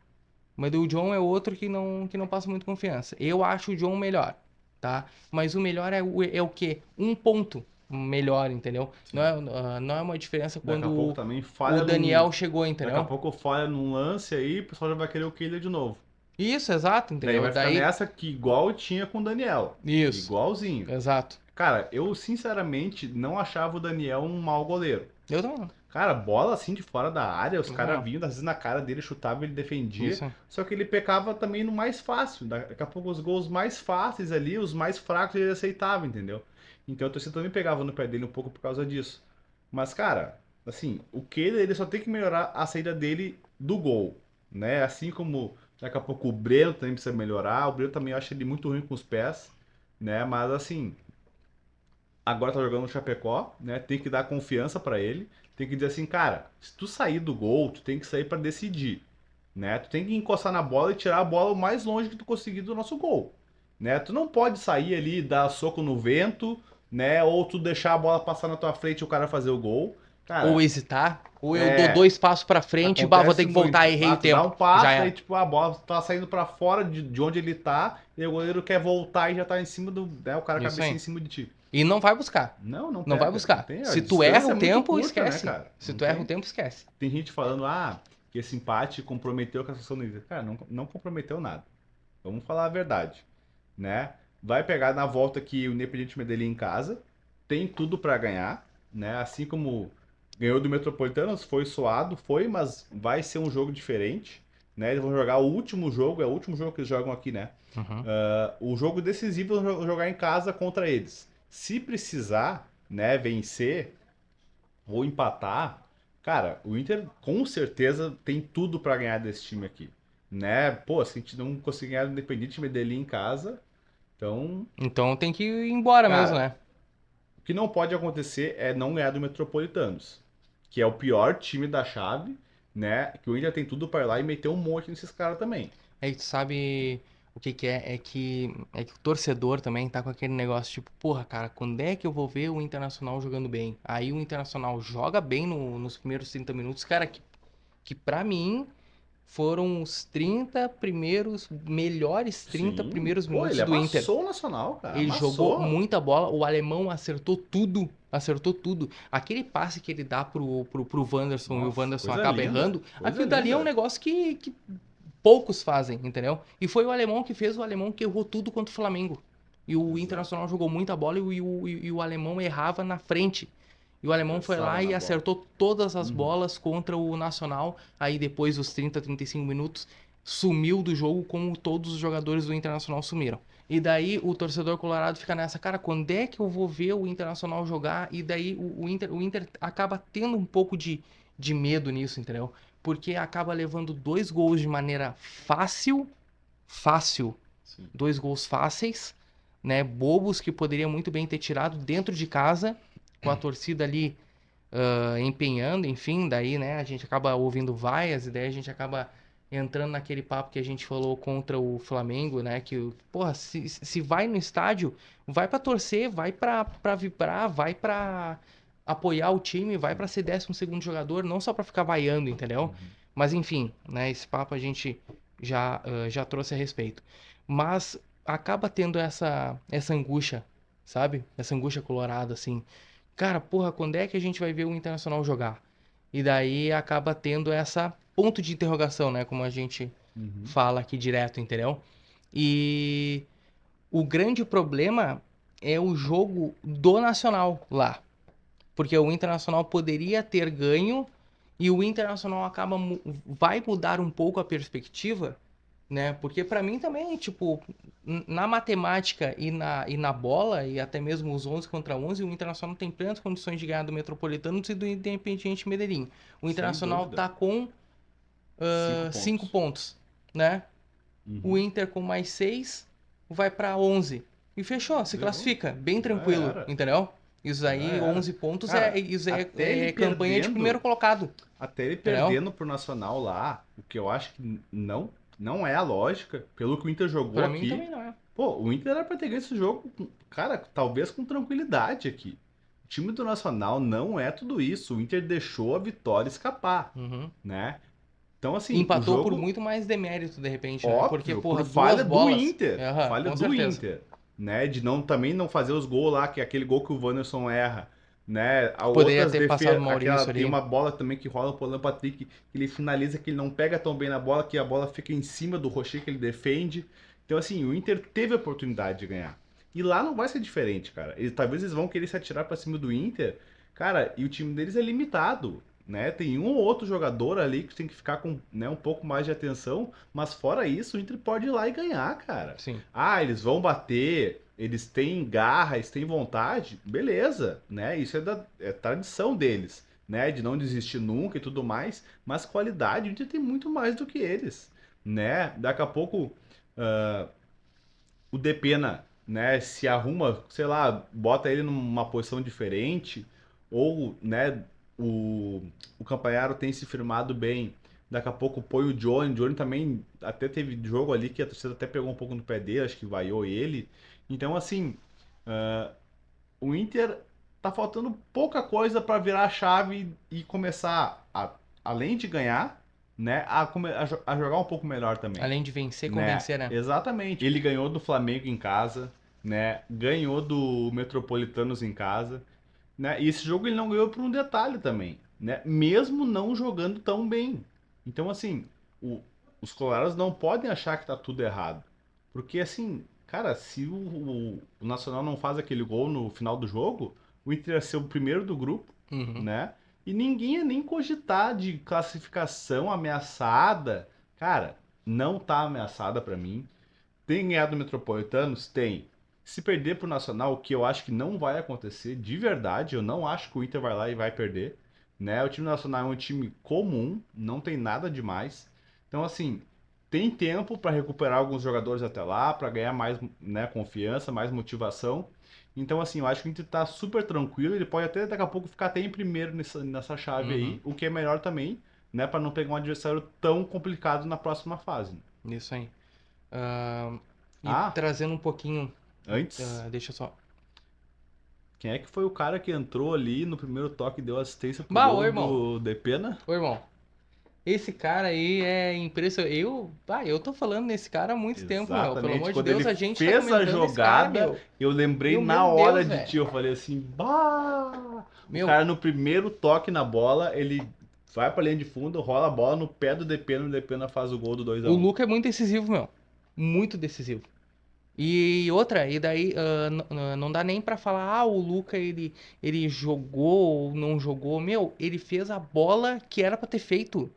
Mas o John é outro que não passa muito confiança. Eu acho o John melhor, tá? Mas o melhor é o quê? Um ponto melhor, entendeu? Não Sim. não é uma diferença Daqui a pouco quando também o falha num. Daniel chegou, Daqui a entendeu? pouco falha num lance aí, o pessoal já vai querer o Killer de novo. Isso, exato, Daí entendeu? vai ficar Daí, nessa que igual tinha com o Daniel. isso, Igualzinho. exato. Cara, eu sinceramente não achava o Daniel um mau goleiro. Eu também não. Cara, bola assim de fora da área, os Eu também caras não. vinham, às vezes na cara dele, chutava, ele defendia. Isso. Só que ele pecava também no mais fácil. Daqui a pouco os gols mais fáceis ali, os mais fracos ele aceitava, entendeu? Então a torcida também pegava no pé dele um pouco por causa disso. Mas, cara, assim, o Kehler, ele só tem que melhorar a saída dele do gol, né? Assim como daqui a pouco o Breno também precisa melhorar. O Breno também acha ele muito ruim com os pés, né? Mas assim, agora tá jogando no Chapecó, né? Tem que dar confiança pra ele. Tem que dizer assim, cara, se tu sair do gol, tu tem que sair pra decidir, né? Tu tem que encostar na bola e tirar a bola o mais longe que tu conseguir do nosso gol, né? Tu não pode sair ali e dar soco no vento, né? Ou tu deixar a bola passar na tua frente e o cara fazer o gol. Ou Cara, hesitar, ou eu dou é, 2 passos pra frente, bah, vou ter acontece que voltar, muito. errei Ah, o tu dá um tempo. Já passo, aí era. tipo, a bola tá saindo pra fora de onde ele tá, e o goleiro quer voltar e já tá em cima do, né, o cara Isso cabeça em aí. cima de ti. E não vai buscar. Não, não Não vai pega, não buscar. tem. A Se tu erra distância o é muito tempo, curta, né, esquece. cara? Se Não tu erra o tem. tempo, esquece. Tem gente falando, que esse empate comprometeu a classificação do Inter. Cara, não comprometeu nada. Vamos falar a verdade, né? Vai pegar na volta que o Independiente Medellín em casa, tem tudo pra ganhar, né? Assim como ganhou do Metropolitanos, foi suado, foi, mas vai ser um jogo diferente, né? Eles vão jogar o último jogo, é o último jogo que eles jogam aqui, né? Uhum. O jogo decisivo eles vão jogar em casa contra eles. Se precisar, né, vencer ou empatar, cara, o Inter com certeza tem tudo pra ganhar desse time aqui, né? Pô, se a gente não conseguir ganhar do Independiente Medellín em casa, então, Então tem que ir embora mesmo, cara, né? o que não pode acontecer é não ganhar do Metropolitanos, que é o pior time da chave, né? Que o Inter tem tudo pra ir lá e meter um monte nesses caras também. Aí tu sabe o que que é? É que o torcedor também tá com aquele negócio tipo, porra, cara, quando é que eu vou ver o Internacional jogando bem? Aí o Internacional joga bem nos primeiros 30 minutos, cara, que pra mim foram os 30 primeiros, melhores 30 Sim, primeiros pô, minutos ele do Inter. amassou o Nacional, cara, Ele jogou amassou. muita bola, o alemão acertou tudo. Acertou tudo. Aquele passe que ele dá pro Wanderson e o Nossa, Wanderson coisa acaba linda, errando, coisa aquilo dali é um linda. negócio que poucos fazem, entendeu? E foi o alemão que fez, o alemão que errou tudo contra o Flamengo. E o Exato. Internacional jogou muita bola e o alemão errava na frente. E o alemão foi Tropeçava lá e na bola. acertou todas as Uhum. bolas contra o Nacional. Aí depois dos 30, 35 minutos, sumiu do jogo como todos os jogadores do Internacional sumiram. E daí o torcedor colorado fica nessa, cara, quando é que eu vou ver o Internacional jogar? E daí o Inter acaba tendo um pouco de medo nisso, entendeu? Porque acaba levando 2 gols de maneira fácil, Sim. 2 gols fáceis, né? Bobos que poderia muito bem ter tirado dentro de casa, com a torcida ali empenhando, enfim, daí, né, a gente acaba ouvindo vaias e daí a gente acaba entrando naquele papo que a gente falou contra o Flamengo, né, que, porra, se vai no estádio, vai pra torcer, vai pra vibrar, vai pra apoiar o time, vai pra ser 12º jogador, não só pra ficar vaiando, entendeu? Mas enfim, né, esse papo a gente já trouxe a respeito. Mas acaba tendo essa angústia, sabe? Essa angústia colorada, assim. Cara, porra, quando é que a gente vai ver o Internacional jogar? E daí acaba tendo essa ponto de interrogação, né? Como a gente Uhum. fala aqui direto, entendeu? E O grande problema é o jogo do Nacional lá. Porque o Internacional poderia ter ganho e o Internacional vai mudar um pouco a perspectiva, né? Porque pra mim também, tipo, na matemática e na bola, e até mesmo os 11 contra 11, o Internacional tem plenas condições de ganhar do Metropolitanos e do Independiente Medellín. O Sem Internacional dúvida. tá com 5 pontos, né? O Uhum. Inter com mais 6 vai pra 11 e fechou, se Deu. classifica, bem Já tranquilo, era. entendeu? Isso Já aí, era. 11 pontos Cara, isso até ele é campanha de primeiro perdendo, colocado, até ele entendeu? perdendo pro Nacional lá, o que eu acho que não é a lógica, pelo que o Inter jogou Pra mim aqui. também não é. Pô, o Inter era pra ter ganho esse jogo, cara, talvez com tranquilidade aqui. O time do Nacional não é tudo isso. O Inter deixou a vitória escapar, Uhum. né? Então, assim, o Empatou por jogo, muito mais demérito, de repente, né? Porque, óbvio, porra, por duas falha do bolas. Inter. Aham, Falha com do certeza. Inter, né? De também não fazer os gols lá, que é aquele gol que o Wanderson erra, né? A Poderia outras ter passado o defesas, aquela Maurício tem ali. uma bola também que rola pro Alan Patrick, que ele finaliza que ele não pega tão bem na bola, que a bola fica em cima do Rocher que ele defende. Então assim, o Inter teve a oportunidade de ganhar. E lá não vai ser diferente, cara. Talvez eles vão querer se atirar pra cima do Inter, cara, e o time deles é limitado. Né? Tem um ou outro jogador ali que tem que ficar com, né, um pouco mais de atenção, mas fora isso, o Inter pode ir lá e ganhar, cara. Sim. Ah, eles vão bater, eles têm garra, eles têm vontade, beleza, né? Isso é tradição deles, né? De não desistir nunca e tudo mais, mas qualidade, o Inter tem muito mais do que eles, né? Daqui a pouco o Depena, né, se arruma, sei lá, bota ele numa posição diferente, ou, né, o Campanharo tem se firmado bem, daqui a pouco põe o Johnny também até teve jogo ali que a torcida até pegou um pouco no pé dele, acho que vaiou ele. Então, assim, o Inter tá faltando pouca coisa para virar a chave e começar, além de ganhar, né, a jogar um pouco melhor também, Além de vencer, né? convencer, né? Exatamente. Ele ganhou do Flamengo em casa, né? Ganhou do Metropolitanos em casa, né? E esse jogo ele não ganhou por um detalhe também, né? Mesmo não jogando tão bem. Então, assim, os colorados não podem achar que tá tudo errado. Porque, assim, cara, se o Nacional não faz aquele gol no final do jogo, o Inter ia ser o primeiro do grupo, Uhum. né? E ninguém ia nem cogitar de classificação ameaçada. Cara, não tá ameaçada pra mim. Tem ganhado o Metropolitanos? Tem. Se perder pro Nacional, o que eu acho que não vai acontecer, de verdade, eu não acho que o Inter vai lá e vai perder. Né? O time nacional é um time comum, não tem nada demais. Então, assim, tem tempo para recuperar alguns jogadores até lá, para ganhar mais, né, confiança, mais motivação. Então, assim, eu acho que o Inter tá super tranquilo. Ele pode até daqui a pouco ficar até em primeiro nessa chave Uhum. aí, o que é melhor também, né, para não pegar um adversário tão complicado na próxima fase. Isso aí. Ah, e Ah, trazendo um pouquinho. antes, Deixa eu só. quem é que foi o cara que entrou ali no primeiro toque e deu assistência pro Bah, ô gol irmão. do Depena? Ô irmão. Esse cara aí é impressionante. Eu tô falando nesse cara há muito tempo, meu. Pelo Exatamente. amor de Quando Deus, ele a gente tá fez a comentando esse cara, jogada, meu. eu lembrei na Meu hora Deus, de velho. ti. Eu falei assim, bah! O Meu, cara no primeiro toque na bola, ele vai pra linha de fundo, rola a bola no pé do Depena, o Depena faz o gol do 2 a o 1. Luca é muito decisivo, meu. Muito decisivo. E outra, e daí não dá nem pra falar, o Luca ele jogou ou não jogou. Meu, ele fez a bola que era pra ter feito.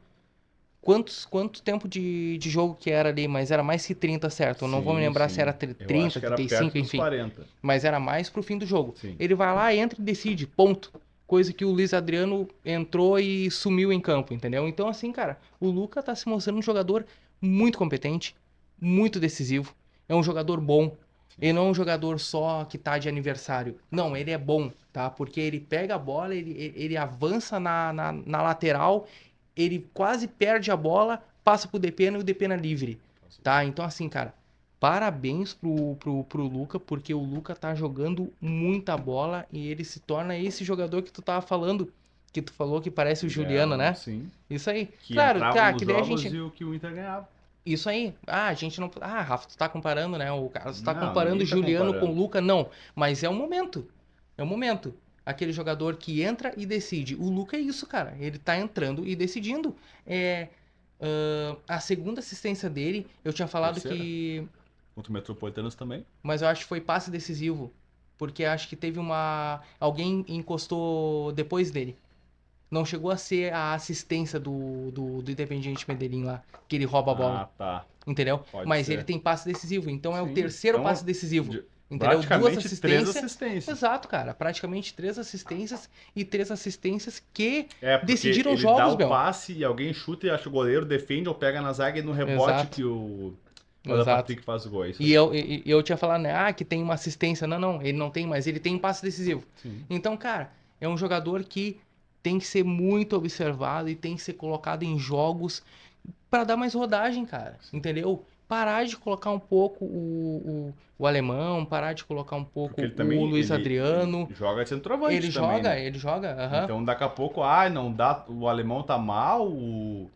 Quanto tempo de jogo que era ali? Mas era mais que 30, certo? Eu não vou me Sim, lembrar se era sim. Eu acho 30, que era perto 35, dos enfim. 40. Mas era mais pro fim do jogo. Sim. Ele vai lá, entra e decide, ponto. Coisa que o Luiz Adriano entrou e sumiu em campo, entendeu? Então, assim, cara, o Luca tá se mostrando um jogador muito competente, muito decisivo. É um jogador bom. Ele não é um jogador só que tá de aniversário. Não, ele é bom, tá? Porque ele pega a bola, ele avança na lateral, ele quase perde a bola, passa pro Depena e o Depena livre, tá? Então, assim, cara, parabéns pro Luca, porque o Luca tá jogando muita bola e ele se torna esse jogador que tu tava falando, que tu falou que parece o Juliano, Não, né? sim. Isso aí. Que Claro, entrava tá, nos que daí a jogos gente... e o que o Inter ganhava. Isso aí. Ah, a gente não... Ah, Rafa, tu tá comparando, né? O Carlos tá Não, comparando o ninguém tá Juliano com o comparando. Luca. Não, mas é o momento. É o momento. Aquele jogador que entra e decide. O Luca é isso, cara. Ele tá entrando e decidindo. A segunda assistência dele, eu tinha falado Terceira? que... Contra o Metropolitanos também. Mas eu acho que foi passe decisivo. Porque acho que teve uma... Alguém encostou depois dele. Não chegou a ser a assistência do Independiente Medellín lá, que ele rouba a bola. Ah, tá. Entendeu? Pode Mas ser. ele tem passe decisivo. Então é o Sim. terceiro Então, passe decisivo. de- Entendeu? Duas Praticamente 3 assistências. assistências. Exato, cara. Praticamente 3 assistências e 3 assistências que É, porque decidiram ele jogos, dá o meu. passe e alguém chuta e acha o goleiro, defende ou pega na zaga e no rebote Exato. que o Alan Exato. Patrick faz o gol. É isso E aí. eu tinha falado, né? Ah, que tem uma assistência. Não, não, ele não tem, mas ele tem um passe decisivo. Sim. Então, cara, é um jogador que tem que ser muito observado e tem que ser colocado em jogos pra dar mais rodagem, cara. Entendeu? Parar de colocar um pouco o alemão, parar de colocar um pouco Porque ele também o Luiz Adriano. ele joga de centroavante Ele também, joga, né? ele joga, aham. Então daqui a pouco, não dá, o alemão tá mal, o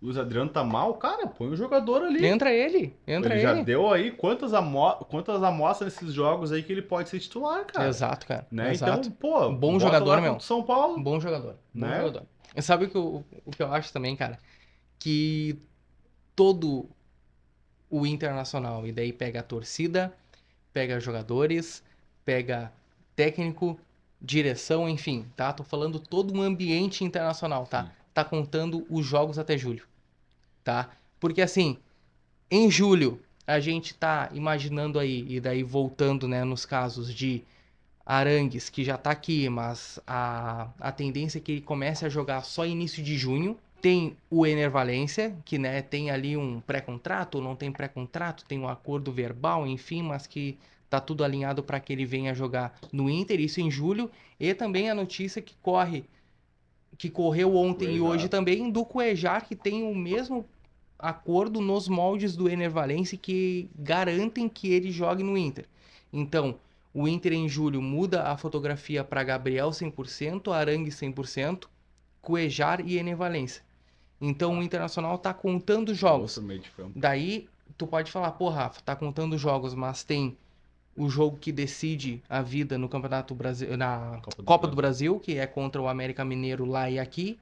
Luiz Adriano tá mal, cara, põe o jogador ali. Entra ele. Ele já deu aí quantas amostras nesses jogos aí que ele pode ser titular, cara. Exato, cara. Né? Exato. Então, pô, Bom bota jogador, lá meu. contra o São Paulo. Bom jogador. Bom Né? jogador. E sabe o que eu acho também, cara? Que todo o Internacional, e daí pega a torcida, pega jogadores, pega técnico, direção, enfim, tá? Tô falando todo um ambiente internacional, tá? Sim. Tá contando os jogos até julho, tá? Porque assim, em julho a gente tá imaginando aí, e daí voltando, né, nos casos de Arangues, que já tá aqui, mas a tendência é que ele comece a jogar só início de junho. Tem o Ener Valencia, que, né, tem ali um pré-contrato, ou não tem pré-contrato, tem um acordo verbal, enfim, mas que tá tudo alinhado para que ele venha jogar no Inter, isso em julho. E também a notícia que correu ontem e hoje também, do Cuejar, que tem o mesmo acordo nos moldes do Ener Valencia que garantem que ele jogue no Inter. Então, o Inter em julho muda a fotografia para Gabriel 100%, Arangue 100%, Cuejar e Ener Valencia. Então o Internacional tá contando jogos. Outro meio de campo. Daí tu pode falar, pô, Rafa, tá contando jogos, mas tem o jogo que decide a vida no Campeonato Brasil, na Copa do Brasil, que é contra o América Mineiro lá e aqui,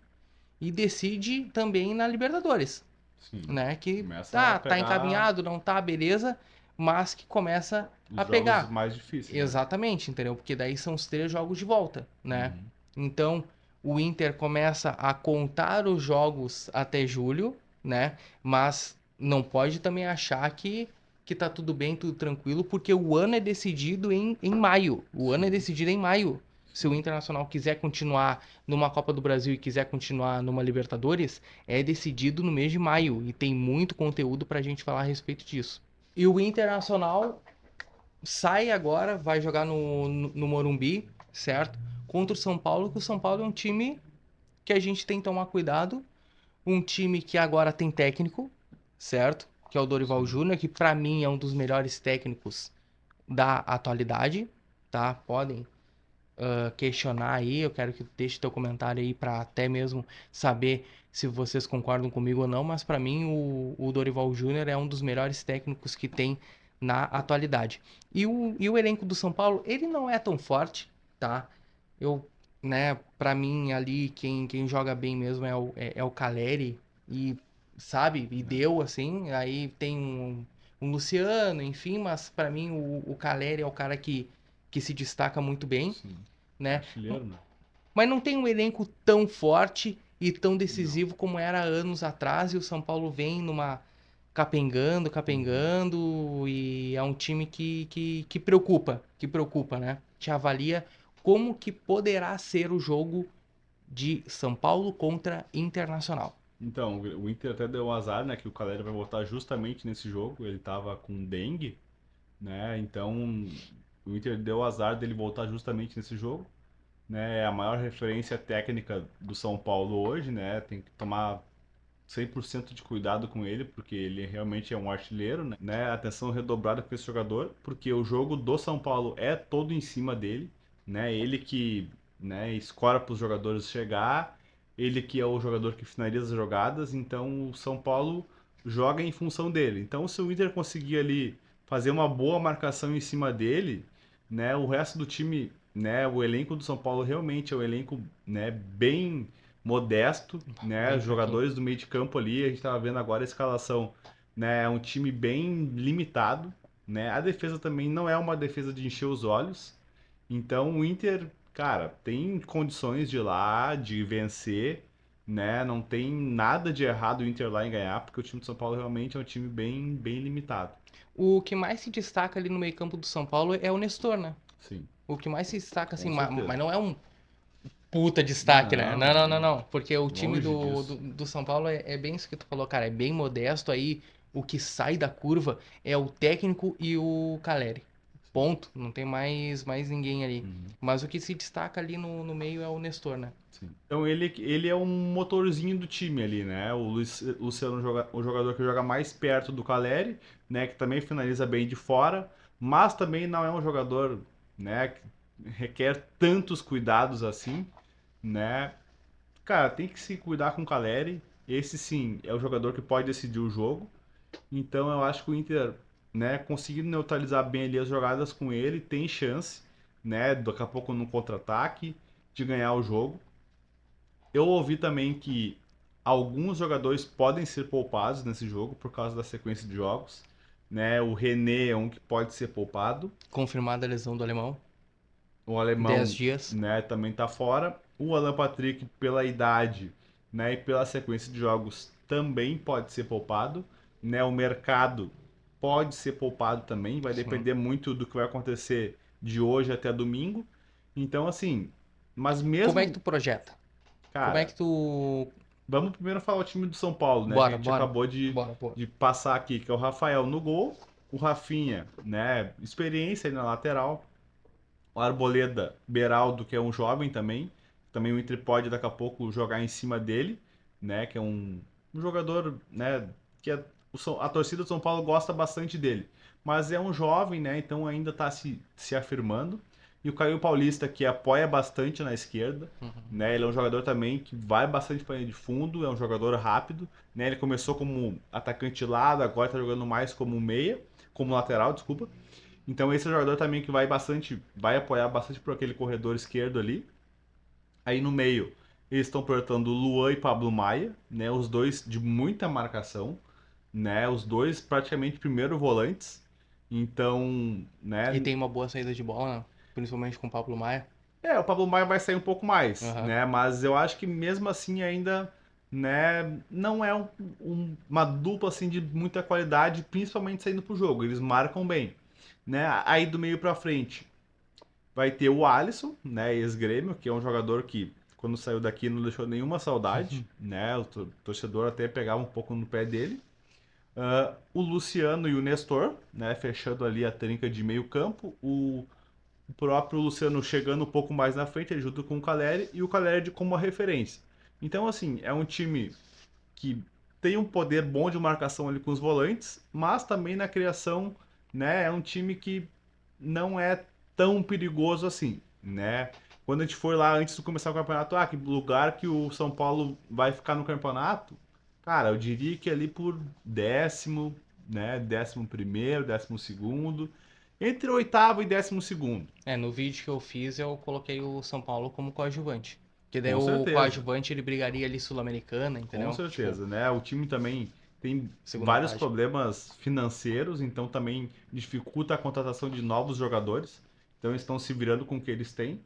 e decide também na Libertadores. Sim. Né? Que Começa a tá pegar encaminhado, não tá, beleza, mas que começa os a jogos pegar. mais difíceis. Exatamente, entendeu? Porque daí são os 3 jogos de volta, né? Então, o Inter começa a contar os jogos até julho, né? Mas não pode também achar que tá tudo bem, tudo tranquilo, porque o ano é decidido em maio. O ano é decidido em maio. Se o Internacional quiser continuar numa Copa do Brasil e quiser continuar numa Libertadores, é decidido no mês de maio. E tem muito conteúdo pra gente falar a respeito disso. E o Internacional sai agora, vai jogar no Morumbi, certo? Contra o São Paulo, que o São Paulo é um time que a gente tem que tomar cuidado. Um time que agora tem técnico, certo? Que é o Dorival Júnior, que pra mim é um dos melhores técnicos da atualidade, tá? Podem questionar aí, eu quero que deixe teu comentário aí pra até mesmo saber se vocês concordam comigo ou não, mas pra mim o Dorival Júnior é um dos melhores técnicos que tem na atualidade. E o elenco do São Paulo, ele não é tão forte, tá? Né, pra mim ali, quem joga bem mesmo é o Caleri, e sabe, e deu assim, aí tem um Luciano, enfim, mas pra mim o Caleri é o cara que se destaca muito bem, Sim. né? Artilheiro, né? Mas não tem um elenco tão forte e tão decisivo como era anos atrás, e o São Paulo vem numa capengando, e é um time que preocupa, né? Te avalia como que poderá ser o jogo de São Paulo contra Internacional. Então, o Inter até deu azar, né? Que o Caleri vai voltar justamente nesse jogo. Ele tava com dengue, né? Então, o Inter deu azar dele voltar justamente nesse jogo. Né? É a maior referência técnica do São Paulo hoje, né? Tem que tomar 100% de cuidado com ele, porque ele realmente é um artilheiro, né? Atenção redobrada com esse jogador, porque o jogo do São Paulo é todo em cima dele, né? Ele que, né, escora para os jogadores chegar, ele que é o jogador que finaliza as jogadas, então o São Paulo joga em função dele. Então, se o Inter conseguir ali fazer uma boa marcação em cima dele, né, o resto do time, né, o elenco do São Paulo realmente é um elenco, né, bem modesto, né, os jogadores do meio de campo ali, a gente estava vendo agora a escalação, né, é um time bem limitado, né? A defesa também não é uma defesa de encher os olhos. Então o Inter, cara, tem condições de ir lá, de vencer, né? Não tem nada de errado o Inter lá em ganhar, porque o time de São Paulo realmente é um time bem, bem limitado. O que mais se destaca ali no meio-campo do São Paulo é o Nestor, né? Sim, O que mais se destaca, assim, com certeza. mas não é um puta destaque, né? Não, Não, não, não, não, não. Porque o time longe do, disso. do São Paulo é bem isso que tu falou, cara. É bem modesto aí. O que sai da curva é o técnico e o Caleri. Ponto. Não tem mais ninguém ali. Uhum. Mas o que se destaca ali no meio é o Nestor, né? Sim. Então ele é um motorzinho do time ali, né? O Luciano joga, o jogador que joga mais perto do Caleri, né? Que também finaliza bem de fora, mas também não é um jogador, né? Que requer tantos cuidados assim, né? Cara, tem que se cuidar com o Caleri. Esse sim é o jogador que pode decidir o jogo. Então eu acho que o Inter, né? Conseguindo neutralizar bem ali as jogadas com ele, tem chance, né? Daqui a pouco no contra-ataque de ganhar o jogo. Eu ouvi também que alguns jogadores podem ser poupados nesse jogo por causa da sequência de jogos, né? O René é um que pode ser poupado, Confirmada a lesão do alemão. o 10 alemão, dias. né, também tá fora. O Alan Patrick, pela idade, né, e pela sequência de jogos, também pode ser poupado, né? O mercado pode ser poupado também, vai Sim. depender muito do que vai acontecer de hoje até domingo. Então, assim, mas Como é que mesmo, tu projeta? Como é cara, que tu. vamos primeiro falar o time do São Paulo, né? Que a Bora, gente bora. acabou Bora, pô. de passar aqui, que é o Rafael no gol, o Rafinha, né? Experiência aí na lateral, o Arboleda, Beraldo, que é um jovem também. Também o Inter pode daqui a pouco jogar em cima dele, né? Que é um jogador, né? Que a torcida do São Paulo gosta bastante dele. Mas é um jovem, né? Então ainda está se afirmando. E o Caio Paulista, que apoia bastante na esquerda, Uhum. né? Ele é um jogador também que vai bastante para linha de fundo, é um jogador rápido, né? Ele começou como atacante de lado, agora está jogando mais como meia, como lateral, desculpa. Então esse é um jogador também que vai bastante, vai apoiar bastante por aquele corredor esquerdo ali. Aí no meio eles estão projetando Luan e Pablo Maia, né? Os dois de muita marcação, né? Os dois praticamente primeiro volantes. Então, E né? tem uma boa saída de bola, né? Principalmente com o Pablo Maia. O Pablo Maia vai sair um pouco mais, Aham. né? Mas eu acho que mesmo assim ainda, né? Não é uma dupla assim de muita qualidade, principalmente saindo pro jogo. Eles marcam bem, né? Aí do meio pra frente vai ter o Alisson, né, ex-Grêmio, que é um jogador que, quando saiu daqui, não deixou nenhuma saudade, né? O torcedor até pegava um pouco no pé dele. O Luciano e o Nestor, né, fechando ali a trinca de meio campo. O próprio Luciano chegando um pouco mais na frente, ele junto com o Caleri, e o Caleri como a referência. Então, assim, é um time que tem um poder bom de marcação ali com os volantes, mas também na criação, né, é um time que não é tão perigoso assim, né? Quando a gente for lá antes de começar o campeonato, que lugar que o São Paulo vai ficar no campeonato? Cara, eu diria que ali por décimo, né, 11º, 12º, entre o oitavo e 12º. É, no vídeo que eu fiz, eu coloquei o São Paulo como coadjuvante. Que daí Com o certeza. coadjuvante ele brigaria ali Sul-Americana, Com entendeu? Tipo, certeza, né? O time também tem segunda vários metade. problemas financeiros, então também dificulta a contratação de novos jogadores. Então eles estão se virando com o que eles têm,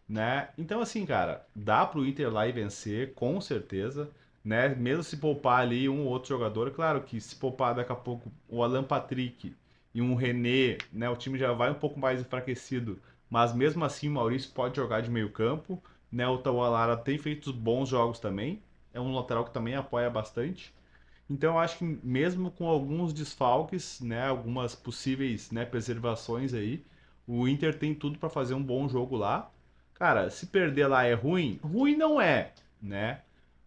né? Então assim, cara, dá pro Inter lá e vencer, com certeza, né? Mesmo se poupar ali um ou outro jogador, claro que se poupar daqui a pouco o Alan Patrick e um René, né? O time já vai um pouco mais enfraquecido, mas mesmo assim o Maurício pode jogar de meio campo, né? O Taualara tem feito bons jogos também, é um lateral que também apoia bastante. Então eu acho que mesmo com alguns desfalques, né, algumas possíveis, né, preservações aí, o Inter tem tudo para fazer um bom jogo lá. Cara, se perder lá é ruim? Ruim não é, né?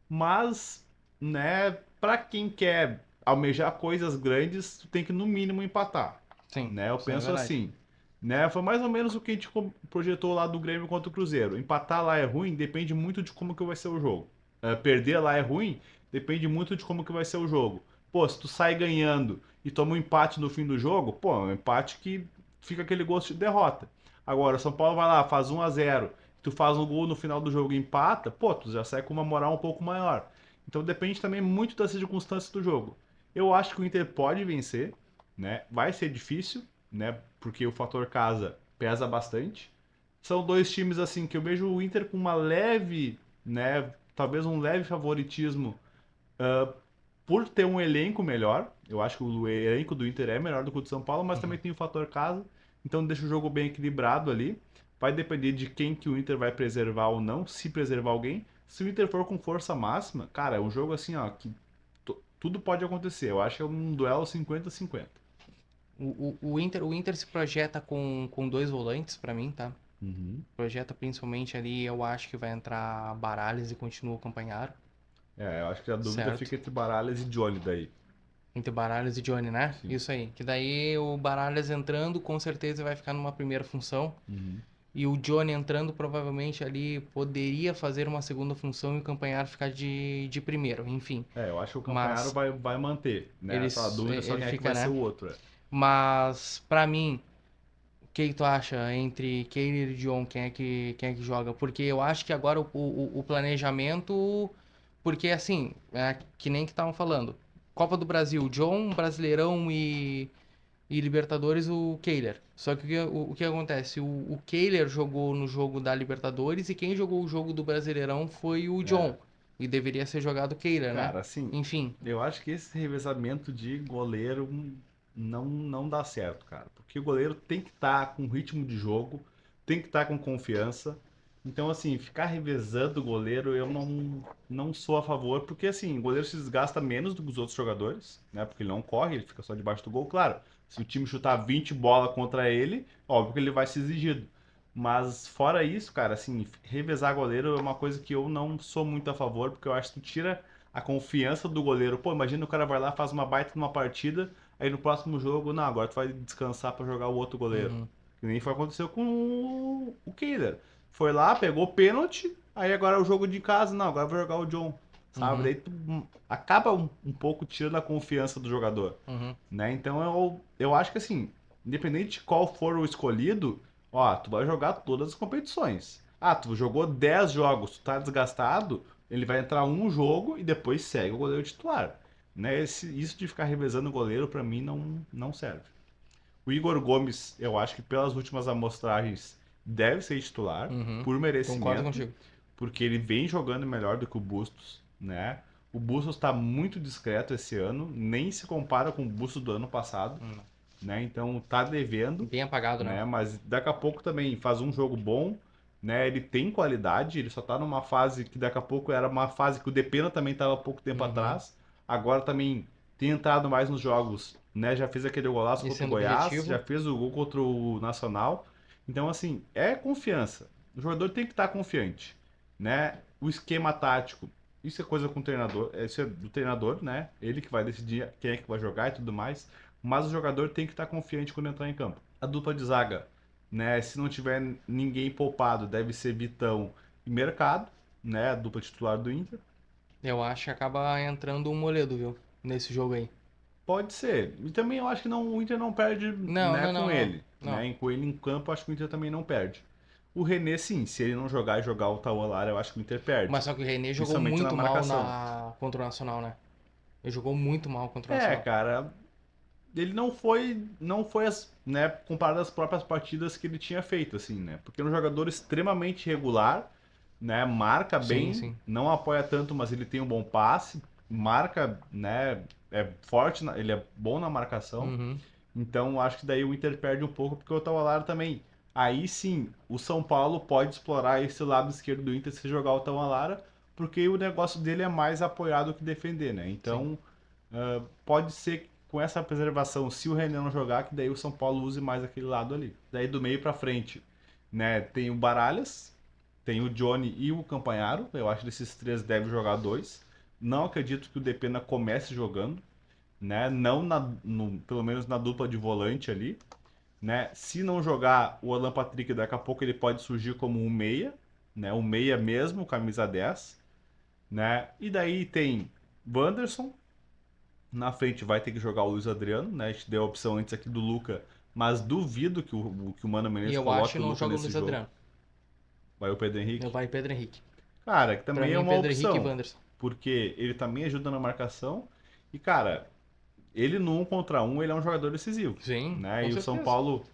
Mas, né, para quem quer almejar coisas grandes, tu tem que no mínimo empatar, Sim, né? Eu isso é penso verdade. assim, né? Foi mais ou menos o que a gente projetou lá do Grêmio contra o Cruzeiro. Empatar lá é ruim, depende muito de como que vai ser o jogo. Perder lá é ruim, depende muito de como que vai ser o jogo. Pô, se tu sai ganhando e toma um empate no fim do jogo, pô, é um empate que fica aquele gosto de derrota. Agora, o São Paulo vai lá, faz 1-0, tu faz um gol no final do jogo e empata, pô, tu já sai com uma moral um pouco maior. Então depende também muito das circunstâncias do jogo. Eu acho que o Inter pode vencer, né? Vai ser difícil, né? Porque o fator casa pesa bastante. São dois times assim que eu vejo o Inter com uma leve, né? Talvez um leve favoritismo por ter um elenco melhor. Eu acho que o elenco do Inter é melhor do que o do São Paulo, mas também tem o fator casa. Então deixa o jogo bem equilibrado ali. Vai depender de quem que o Inter vai preservar ou não, se preservar alguém. Se o Inter for com força máxima, cara, é um jogo assim, ó, que tudo pode acontecer. Eu acho que é um duelo 50-50. O Inter se projeta com dois volantes pra mim, tá? Uhum. Projeta principalmente ali, eu acho que vai entrar Baralhas e continua o Campanharo, É, eu acho que a dúvida certo? fica entre Baralhas e Johnny daí. Entre Baralhas e Johnny, né? Sim. Isso aí. Que daí o Baralhas entrando, com certeza vai ficar numa primeira função. Uhum. E o Johnny entrando, provavelmente ali poderia fazer uma segunda função e o Campanharo ficar de primeiro, enfim. É, eu acho que o Campanharo Mas vai manter, né? A dúvida é só ele quem é que fica, vai ser né? o outro. Mas, pra mim, o que tu acha entre Kehler e John? Quem é que joga? Porque eu acho que agora o planejamento. Porque, assim, é que nem que estavam falando. Copa do Brasil, John, Brasileirão e Libertadores, o Kehler. Só que o que acontece? O Kehler jogou no jogo da Libertadores e quem jogou o jogo do Brasileirão foi o É. John. E deveria ser jogado o Kehler, né? Cara, assim, Enfim. eu acho que esse revezamento de goleiro não dá certo, cara. Porque o goleiro tem que estar com ritmo de jogo, tem que estar com confiança. Então, assim, ficar revezando o goleiro eu não sou a favor, porque, assim, o goleiro se desgasta menos do que os outros jogadores, né? Porque ele não corre, ele fica só debaixo do gol. Claro, se o time chutar 20 bola contra ele, óbvio que ele vai se exigir. Mas fora isso, cara, assim, revezar goleiro é uma coisa que eu não sou muito a favor, porque eu acho que tira a confiança do goleiro. Pô, imagina o cara vai lá, faz uma baita numa partida, aí no próximo jogo, não, agora tu vai descansar pra jogar o outro goleiro. Uhum, Que nem foi aconteceu com o Kehler. Foi lá, pegou pênalti, aí agora é o jogo de casa, não, agora vai jogar o John. Sabe? uhum, Daí tu acaba um pouco tirando a confiança do jogador, uhum, né? Então eu acho que assim, independente de qual for o escolhido, ó, tu vai jogar todas as competições. Ah, tu jogou 10 jogos, tu tá desgastado, ele vai entrar um jogo e depois segue o goleiro titular. Né? Isso de ficar revezando o goleiro, pra mim, não serve. O Igor Gomes, eu acho que pelas últimas amostragens, deve ser titular, uhum. por Concordo merecimento, contigo. porque ele vem jogando melhor do que o Bustos, né? O Bustos está muito discreto esse ano, nem se compara com o Bustos do ano passado, Hum. né? Então tá devendo, Bem apagado, né? né? Mas daqui a pouco também faz um jogo bom, né? Ele tem qualidade, ele só tá numa fase que daqui a pouco era uma fase que o Depena também estava há pouco tempo Uhum. atrás. Agora também tem entrado mais nos jogos, né? Já fez aquele golaço E contra o sendo Goiás, já objetivo. fez o gol contra o Nacional. Então assim, é confiança. O jogador tem que estar confiante, né? O esquema tático, isso é coisa com o treinador, isso é do treinador, né? Ele que vai decidir quem é que vai jogar e tudo mais. Mas o jogador tem que estar confiante quando entrar em campo. A dupla de zaga, né? Se não tiver ninguém poupado, deve ser Vitão e Mercado, né? A dupla titular do Inter. Eu acho que acaba entrando um Moledo, viu? Nesse jogo aí. Pode ser. E também eu acho que o Inter não perde, Não, né, não, não, com não. ele, Não. né? Com ele em campo, acho que o Inter também não perde. O René, sim, se ele não jogar e jogar o Tauan eu acho que o Inter perde. Mas só que o René jogou Principalmente na muito mal marcação. contra o Nacional, né? Ele jogou muito mal contra o É, Nacional. cara, ele não foi né, comparado às próprias partidas que ele tinha feito, assim, né? Porque é um jogador extremamente regular, né? Marca Sim, bem, sim. não apoia tanto, mas ele tem um bom passe, marca, né? É forte, ele é bom na marcação. Uhum. Então acho que daí o Inter perde um pouco porque o Taualara também. Aí sim, o São Paulo pode explorar esse lado esquerdo do Inter se jogar o Taualara, porque o negócio dele é mais apoiado que defender, né? Sim. Então pode ser que com essa preservação, se o Renan não jogar, que daí o São Paulo use mais aquele lado ali. Daí do meio pra frente, né? Tem o Baralhas, tem o Johnny e o Campanharo. Eu acho que desses três deve jogar dois. Não acredito que o Depena comece jogando, né? Não pelo menos na dupla de volante ali, né? Se não jogar o Alan Patrick, daqui a pouco ele pode surgir como um meia, né? Um meia mesmo, camisa 10, né? E daí tem Wanderson, na frente vai ter que jogar o Luiz Adriano, né? A gente deu a opção antes aqui do Luca, mas duvido que o Mano E Menezes eu acho coloque que o não Luca joga o nesse Luiz jogo. Adriano. Vai o Pedro Henrique. Vai Pedro Henrique. Cara, que Pra também é mim, uma Pedro Henrique e opção, Wanderson. porque ele também ajuda na marcação. E, cara, ele no 1 contra 1, ele é um jogador decisivo, Sim, né? com E o São certeza. Paulo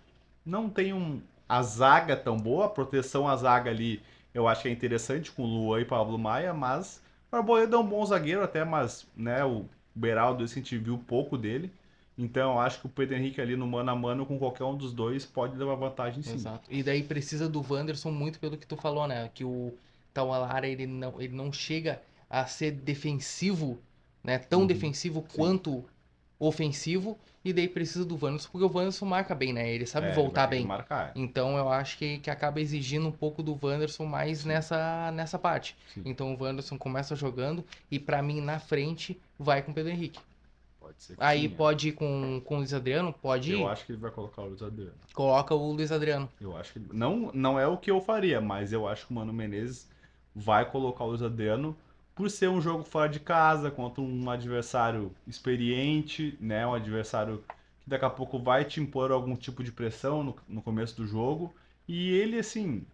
não tem a zaga tão boa, a proteção à zaga ali eu acho que é interessante com o Luan e Pablo Maia, mas o Arboleda é um bom zagueiro até, mas né, o Beraldo, esse a gente viu pouco dele. Então eu acho que o Pedro Henrique ali no mano a mano com qualquer um dos dois pode levar vantagem sim. Exato. E daí precisa do Wanderson muito pelo que tu falou, né? Que o Taualara, ele não chega a ser defensivo, né? Tão Uhum, defensivo sim. quanto ofensivo. E daí precisa do Wanderson, porque o Wanderson marca bem, né? Ele sabe É, ele vai voltar ter que bem. marcar. Então eu acho que acaba exigindo um pouco do Wanderson mais Sim, nessa parte. sim. Então o Wanderson começa jogando e pra mim na frente vai com o Pedro Henrique. Pode ser que Aí sim. pode ir com o Luiz Adriano? Pode Eu ir. acho que ele vai colocar o Luiz Adriano. Coloca o Luiz Adriano. Eu acho que não é o que eu faria, mas eu acho que o Mano Menezes vai colocar o Luiz Adriano por ser um jogo fora de casa contra um adversário experiente, né? Um adversário que daqui a pouco vai te impor algum tipo de pressão no começo do jogo. E ele, assim,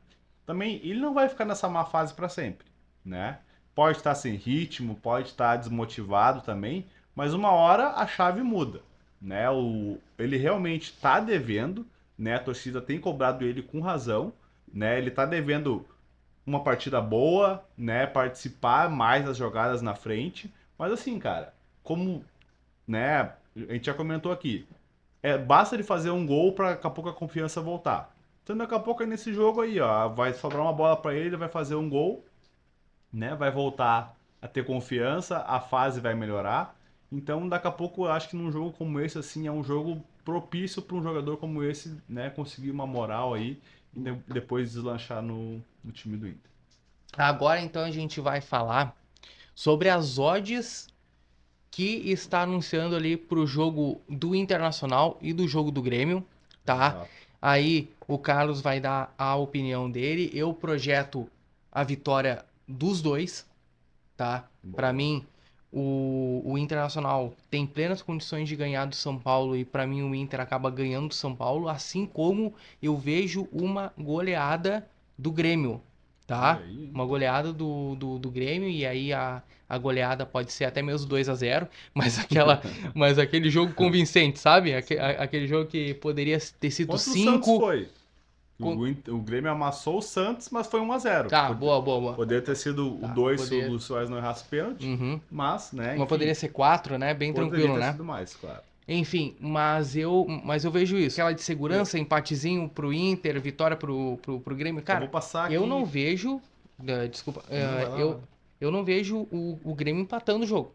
também ele não vai ficar nessa má fase para sempre, né? Pode estar sem ritmo, pode estar desmotivado também, mas uma hora a chave muda, né? Ele realmente está devendo, né? A torcida tem cobrado ele com razão, né? Ele está devendo uma partida boa, né? Participar mais das jogadas na frente, mas assim, cara, como, né? A gente já comentou aqui, basta ele fazer um gol para daqui a pouco a confiança voltar. Então daqui a pouco aí nesse jogo aí, ó, vai sobrar uma bola para ele, ele vai fazer um gol, né? Vai voltar a ter confiança, a fase vai melhorar. Então daqui a pouco eu acho que num jogo como esse assim é um jogo propício para um jogador como esse, né, conseguir uma moral aí e depois deslanchar no time do Inter. Agora então a gente vai falar sobre as odds que está anunciando ali pro jogo do Internacional e do jogo do Grêmio, tá? Exato. Aí o Carlos vai dar a opinião dele, eu projeto a vitória dos dois, tá? Para Boa. mim, o Internacional tem plenas condições de ganhar do São Paulo e para mim o Inter acaba ganhando do São Paulo, assim como eu vejo uma goleada do Grêmio, Olha tá? aí, hein? Uma goleada do Grêmio e aí a goleada pode ser até mesmo 2-0, mas aquele jogo convincente, sabe? Aquele jogo que poderia ter sido Contra o Santos 5. foi. O Grêmio amassou o Santos, mas foi 1-0. Tá, boa, boa, boa. Poderia ter sido o Tá, 2 se o poderia. Luiz Soares não errasse pênalti, Uhum. mas, né, Mas poderia enfim, ser 4, né? Bem poderia tranquilo, ter né? sido mais, claro. Enfim, mas eu vejo isso. Aquela de Eu, segurança, empatezinho pro Inter, vitória pro Grêmio. eu vou Cara, passar eu não aqui. vejo. Desculpa. Não, vai lá, vai lá. Eu não vejo o Grêmio empatando o jogo.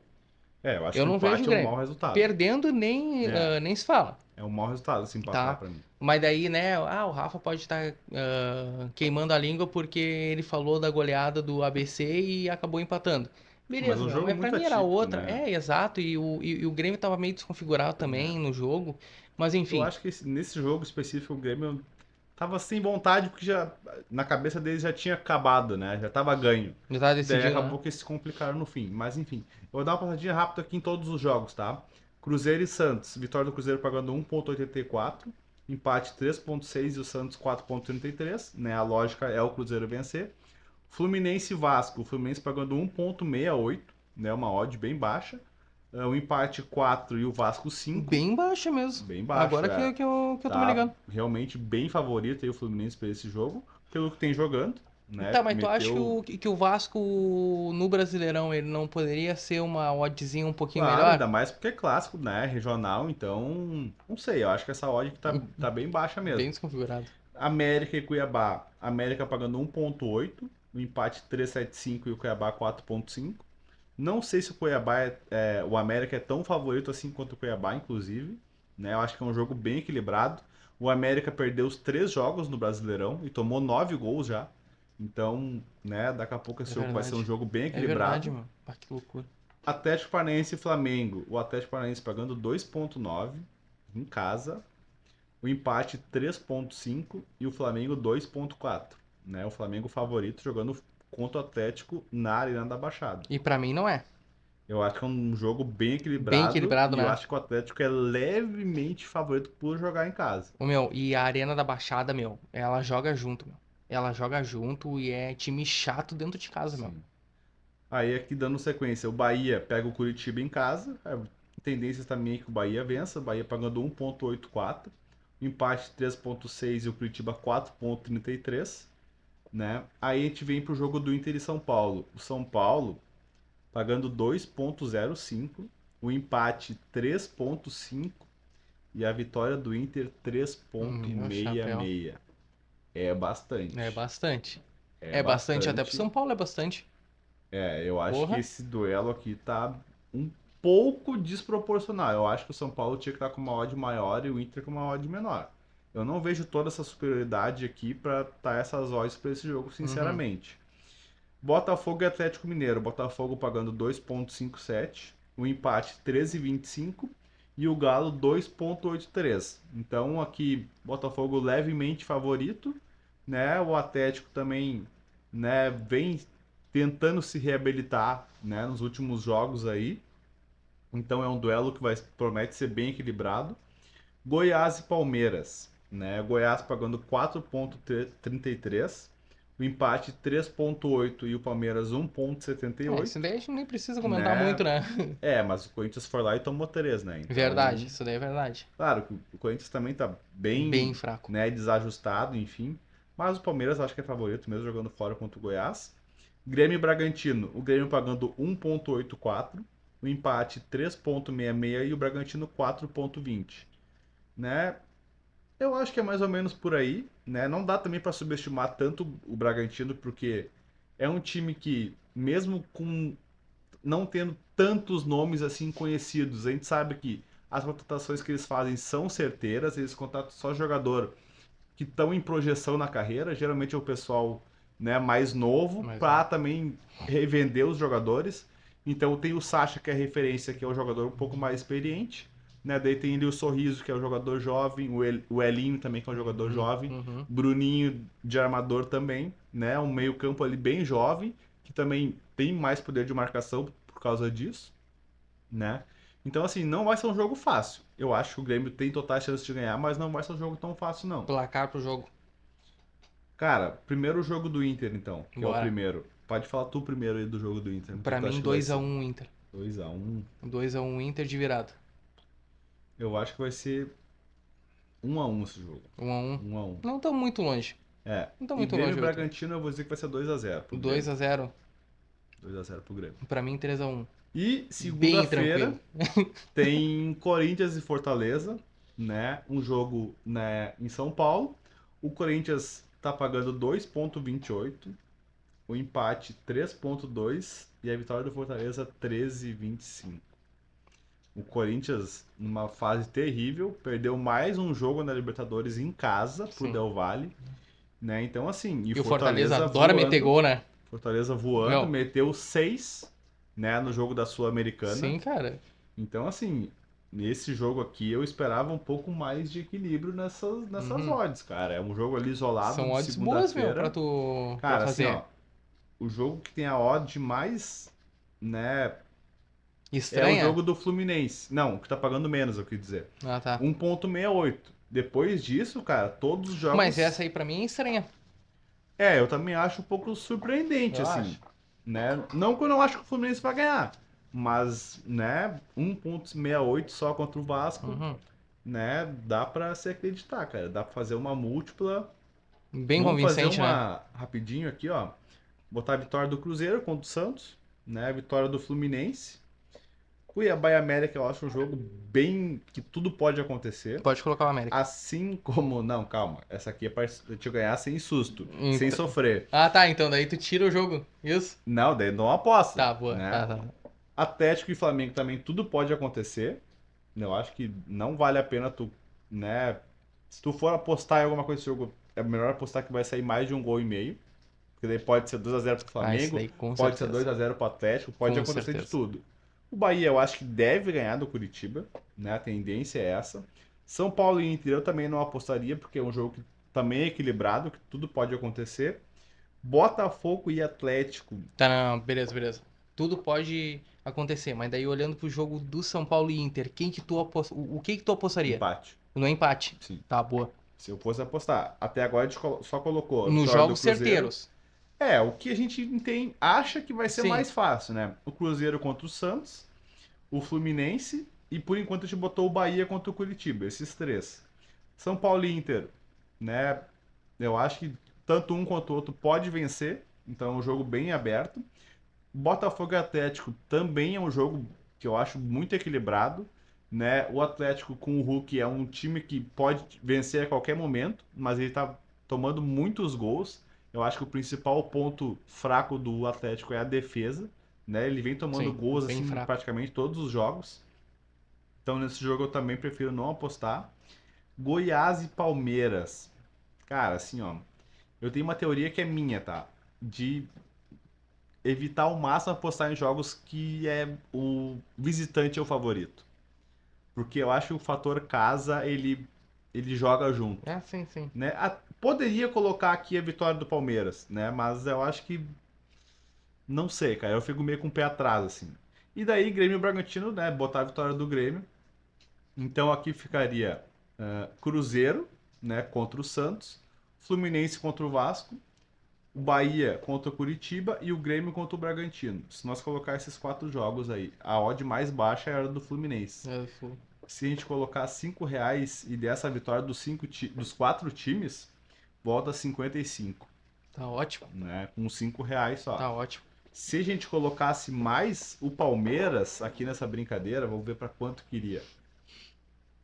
Eu acho Eu que o não vejo o empate é um Grêmio. mau resultado. Perdendo nem, É, nem se fala, é um mau resultado se empatar tá? pra mim. Mas daí, né? O Rafa pode estar queimando a língua porque ele falou da goleada do ABC e acabou empatando. Mas Beleza, um meu, jogo mas pra muito mim era atípico, outra. né? É, exato. E o Grêmio tava meio desconfigurado também É. no jogo. Mas Eu enfim, acho que nesse jogo específico o Grêmio tava sem vontade porque já na cabeça deles já tinha acabado, né? Já tava ganho. já tava Daí decidido, né? acabou que eles se complicaram no fim. Mas enfim, eu vou dar uma passadinha rápida aqui em todos os jogos, tá? Cruzeiro e Santos. Vitória do Cruzeiro pagando 1,84. Empate 3,6 e o Santos 4,33. Né? A lógica é o Cruzeiro vencer. Fluminense e Vasco. O Fluminense pagando 1,68. Né? Uma odd bem baixa. O empate 4 e o Vasco 5. Bem baixa mesmo. Bem baixo, Agora é. que eu tô me Tá ligando. realmente bem favorito aí o Fluminense para esse jogo, pelo que tem jogando, né? Tá, mas tu acha que Meteu, o Vasco no Brasileirão ele não poderia ser uma oddzinha um pouquinho claro, melhor? ainda mais porque é clássico, né? Regional, então, não sei, eu acho que essa odd que tá bem baixa Bem mesmo. desconfigurado. América e Cuiabá, América pagando 1,8, o empate 3,75 e o Cuiabá 4,5. Não sei se o Cuiabá o América é tão favorito assim quanto o Cuiabá, inclusive. Né? Eu acho que é um jogo bem equilibrado. O América perdeu os 3 jogos no Brasileirão e tomou 9 gols já. Então, né, daqui a pouco esse É jogo vai ser um verdade. jogo bem É verdade, equilibrado. mano. Ah, que loucura. Atlético Paranaense e Flamengo. O Atlético Paranaense pagando 2,9 em casa. O empate 3,5 e o Flamengo 2,4. Né? O Flamengo favorito jogando contra o Atlético na Arena da Baixada. E pra mim não é. Eu acho que é um jogo bem Bem equilibrado equilibrado, e eu né? acho que o Atlético é levemente favorito por jogar em casa. O meu, e a Arena da Baixada, meu, ela joga junto, meu. Ela joga junto e é time chato dentro de casa, meu. Sim. Aí aqui dando sequência, o Bahia pega o Curitiba em casa, Tendências também é que o Bahia vença, o Bahia pagando 1,84, o empate 3,6 e o Curitiba 4,33, né? Aí a gente vem pro jogo do Inter e São Paulo. O São Paulo pagando 2,05, o empate 3,5 e a vitória do Inter Meu chapéu. 3,66. É bastante. É bastante. É É bastante, até pro bastante. São Paulo é bastante. Eu acho que Porra. esse duelo aqui tá um pouco desproporcional. Eu acho que o São Paulo tinha que estar com uma odd maior e o Inter com uma odd menor. Eu não vejo toda essa superioridade aqui pra estar essas odds para esse jogo, sinceramente. Botafogo e Atlético Mineiro. Botafogo pagando 2,57, o empate 13,25 e o Galo 2,83. Então aqui Botafogo levemente favorito, né? O Atlético também, né, vem tentando se reabilitar, né, nos últimos jogos aí. Então é um duelo que promete ser bem equilibrado. Goiás e Palmeiras, né? Goiás pagando 4,33, o empate 3,8 e o Palmeiras É, isso 1,78, daí a gente nem precisa comentar né? muito, né? Mas o Corinthians foi lá e tomou 3, né? Verdade, Então, isso daí é verdade. claro, que o Corinthians também tá Bem bem, fraco. né, desajustado, enfim. Mas o Palmeiras acho que é favorito mesmo jogando fora contra o Goiás. Grêmio e Bragantino, o Grêmio pagando 1,84, o empate 3,66 e o Bragantino 4,20, né? Eu acho que é mais ou menos por aí, né? Não dá também para subestimar tanto o Bragantino, porque é um time que, mesmo com não tendo tantos nomes assim conhecidos, a gente sabe que as contratações que eles fazem são certeiras, eles contratam só jogador que estão em projeção na carreira, geralmente é o pessoal, né, mais novo, Mas, para também revender os jogadores. Então tem o Sacha, que é referência, que é um jogador um pouco mais experiente, né? Daí tem ali o Sorriso, que é um jogador jovem, o Elinho também, que é um jogador jovem, uhum. Bruninho de armador também, né? Um meio-campo ali bem jovem, que também tem mais poder de marcação por causa disso, né? Então, assim, não vai ser um jogo fácil. Eu acho que o Grêmio tem totais chances de ganhar, mas não vai ser um jogo tão fácil, não. Placar pro jogo. Cara, primeiro o jogo do Inter, então, que é o Bora. primeiro. Pode falar tu primeiro aí do jogo do Inter. O que Pra tu acha mim, que vai ser? 2x1 Inter. 2-1. 2x1 Inter de virada. Eu acho que vai ser 1-1 esse jogo. 1x1. 1-1. Não tão muito longe. Não tão E muito Grêmio longe e o outro. Bragantino eu vou dizer que vai ser 2-0 pro Grêmio. 2x0. 2-0 pro Grêmio. Pra mim, 3x1. E Bem segunda-feira tranquilo. tem Corinthians e Fortaleza, né? Um jogo, né, em São Paulo. O Corinthians tá pagando 2,28, o empate 3,2 e a vitória do Fortaleza 13,25. O Corinthians, numa fase terrível, perdeu mais um jogo na Libertadores em casa pro Sim. Del Valle, né? Então assim, e E o Fortaleza Fortaleza adora meter voando, gol, né? Fortaleza voando, Meu, meteu 6, né, no jogo da Sul-Americana. sim, cara. Então, assim, nesse jogo aqui eu esperava um pouco mais de equilíbrio nessas Uhum. odds, cara. É um jogo ali isolado São de odds boas, meu, pra segunda-feira. tu Cara, assim, fazer. ó, o jogo que tem a odd mais, né, é o Estranha? jogo do Fluminense. Não, o que tá pagando menos, eu quis dizer. Ah, tá. 1,68. Depois disso, cara, todos os Mas jogos. essa aí pra mim é estranha. Eu também acho um pouco surpreendente, Eu assim, acho. né? Não que eu não acho que o Fluminense vai ganhar, mas, né, 1,68 só contra o Vasco, Uhum. né? Dá pra se acreditar, cara. Dá pra fazer uma múltipla. Bem Vamos fazer convincente, né? uma rapidinho aqui, ó. Botar a vitória do Cruzeiro contra o Santos, né? A vitória do Fluminense. Cuiabá e América, eu acho um jogo bem que tudo pode acontecer. Pode colocar o América. Assim como. Não, calma. Essa aqui é pra te ganhar sem susto, sem Então... sofrer. Ah, tá. Então daí tu tira o jogo. Isso? Não, daí não aposta, Tá, boa. né? Tá, tá. Atlético e Flamengo também tudo pode acontecer. Eu acho que não vale a pena tu, né? Se tu for apostar em alguma coisa desse jogo, é melhor apostar que vai sair mais de 1,5 gols. Porque daí pode ser 2-0 pro Ah, isso Flamengo, daí com pode ser certeza. 2-0 pro Atlético, pode Com acontecer de certeza. tudo. O Bahia eu acho que deve ganhar do Curitiba, né? A tendência é essa. São Paulo e Inter eu também não apostaria, porque é um jogo que também é equilibrado, que tudo pode acontecer. Botafogo e Atlético, Tá, não, beleza, beleza. Tudo pode acontecer, mas daí olhando pro jogo do São Paulo e Inter, quem que tu o que que tu apostaria? empate. No empate. Sim. Tá, boa. Se eu fosse apostar. Até agora a gente só colocou a Nos vitória do jogos Cruzeiro. certeiros. O que a gente acha que vai ser Sim. mais fácil, né? O Cruzeiro contra o Santos, o Fluminense, E por enquanto a gente botou o Bahia contra o Curitiba, esses três. São Paulo e Inter, né? Eu acho que tanto um quanto o outro pode vencer, então é um jogo bem aberto. Botafogo e Atlético também é um jogo que eu acho muito equilibrado, né? O Atlético com o Hulk é um time que pode vencer a qualquer momento, mas ele tá tomando muitos gols. Eu acho que o principal ponto fraco do Atlético é a defesa, né? Ele vem tomando Sim, gols bem assim em fraco. praticamente todos os jogos. Então nesse jogo eu também prefiro não apostar. Goiás e Palmeiras. Cara, assim, ó, eu tenho uma teoria que é minha, tá? De evitar ao máximo apostar em jogos que é o visitante é o favorito. Porque eu acho que o fator casa, ele joga junto, Sim, sim. né? Poderia colocar aqui a vitória do Palmeiras, né? Mas eu acho que não sei, cara. Eu fico meio com o pé atrás assim. E daí Grêmio e Bragantino, né, botar a vitória do Grêmio. Então aqui ficaria Cruzeiro, né, contra o Santos, Fluminense contra o Vasco, o Bahia contra o Curitiba e o Grêmio contra o Bragantino. Se nós colocar esses 4 jogos aí, a odd mais baixa era do Fluminense. Se a gente colocar R$ 5 e der essa vitória dos 4 times, volta a 55, Tá ótimo, né? Com R$ 5 só. tá ótimo. Se a gente colocasse mais o Palmeiras aqui nessa brincadeira, vamos ver para quanto queria.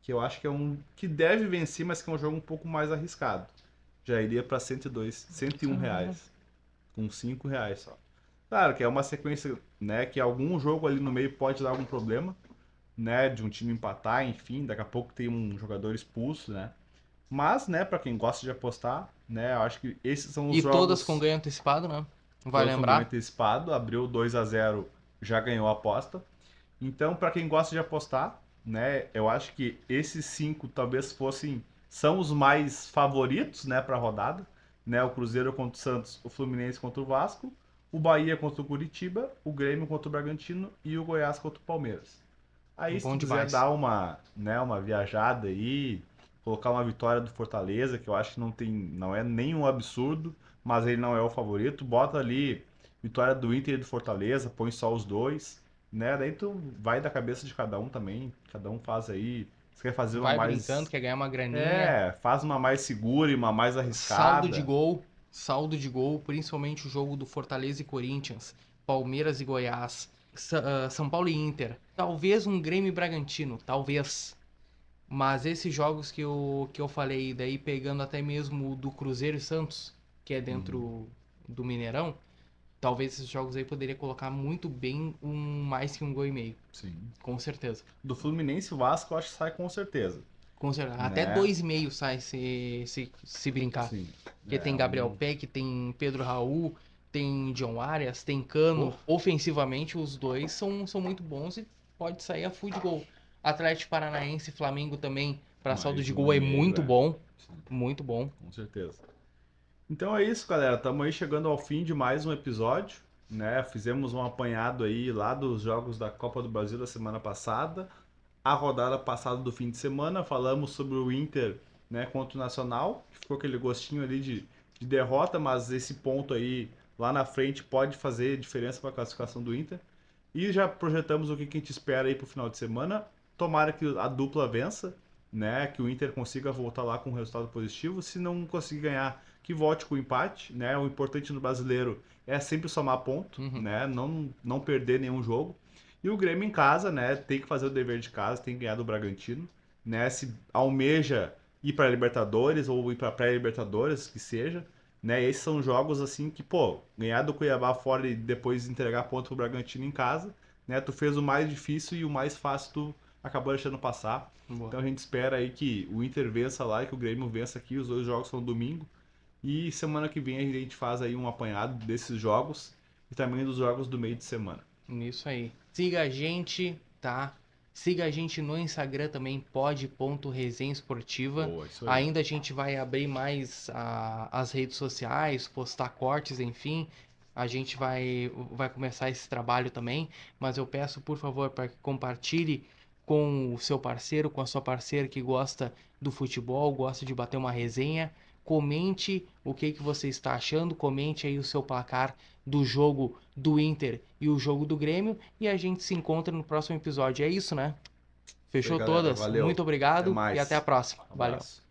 Que eu acho que é um que deve vencer, mas que é um jogo um pouco mais arriscado. Já iria para 102, R$ 101, com R$ 5 só. Claro que é uma sequência, né, que algum jogo ali no meio pode dar algum problema, né, de um time empatar, enfim, daqui a pouco tem um jogador expulso, né? Mas, né, para quem gosta de apostar, né, eu acho que esses são os E todas com jogos ganho antecipado, né? Vai todos com ganho lembrar? antecipado, abriu 2-0, já ganhou a aposta. Então, para quem gosta de apostar, né, eu acho que esses 5 talvez são os mais favoritos, né, para a rodada, né, o Cruzeiro contra o Santos, o Fluminense contra o Vasco, o Bahia contra o Curitiba, o Grêmio contra o Bragantino e o Goiás contra o Palmeiras. Aí, se Bom tu quiser demais. dar uma viajada aí, colocar uma vitória do Fortaleza, que eu acho que não é nenhum absurdo, mas ele não é o favorito, bota ali vitória do Inter e do Fortaleza, põe só os dois, né? Daí tu vai da cabeça de cada um também, cada um faz aí. Se quer fazer uma Vai brincando, mais. quer ganhar uma graninha. Faz uma mais segura e uma mais Saldo de arriscada. gol, saldo de gol, principalmente o jogo do Fortaleza e Corinthians, Palmeiras e Goiás, São Paulo e Inter. Talvez um Grêmio e Bragantino, talvez. Mas esses jogos que eu falei, daí pegando até mesmo o do Cruzeiro e Santos, que é dentro do Mineirão, talvez esses jogos aí poderia colocar muito bem mais que um gol e meio, Sim. com certeza. Do Fluminense e Vasco, eu acho que sai com certeza. Com certeza. Até Né? 2,5 sai se brincar. Sim. Porque tem Gabriel Peck, tem Pedro Raul, tem John Arias, tem Cano. Ofensivamente, os dois são muito bons e pode sair a full de gol. Atlético Paranaense e Flamengo também, para saldo de gol, é muito bom. Muito bom. Com certeza. Então é isso, galera. Estamos aí chegando ao fim de mais um episódio, né? Fizemos um apanhado aí lá dos jogos da Copa do Brasil da semana passada, a rodada passada do fim de semana, falamos sobre o Inter, né, contra o Nacional, que ficou aquele gostinho ali de derrota, mas esse ponto aí lá na frente pode fazer diferença para a classificação do Inter. E já projetamos o que a gente espera aí para o final de semana. Tomara que a dupla vença, né? Que o Inter consiga voltar lá com um resultado positivo. Se não conseguir ganhar, que volte com o empate, né? O importante no brasileiro é sempre somar ponto, né? Não perder nenhum jogo. E o Grêmio em casa, né? Tem que fazer o dever de casa, tem que ganhar do Bragantino, né? Se almeja ir para a Libertadores ou ir para pré-Libertadores, que seja, né? Esses são jogos assim que, pô, ganhar do Cuiabá fora e depois entregar ponto pro Bragantino em casa, né? Tu fez o mais difícil e o mais fácil tu acabou deixando passar. Boa. Então a gente espera aí que o Inter vença lá e que o Grêmio vença aqui. Os dois jogos são domingo. E semana que vem a gente faz aí um apanhado desses jogos e também dos jogos do meio de semana. Isso aí. Siga a gente, tá? Siga a gente no Instagram também, pod.resenha esportiva. Boa, isso aí. Ainda a gente vai abrir mais as redes sociais, postar cortes, enfim. A gente vai começar esse trabalho também. Mas eu peço, por favor, para que compartilhe com o seu parceiro, com a sua parceira que gosta do futebol, gosta de bater uma resenha. Comente o que você está achando, comente aí o seu placar do jogo do Inter e o jogo do Grêmio, e a gente se encontra no próximo episódio. É isso, né? Fechou Galera, todas. valeu. Muito obrigado Até mais. e até a próxima. Valeu. Abraço.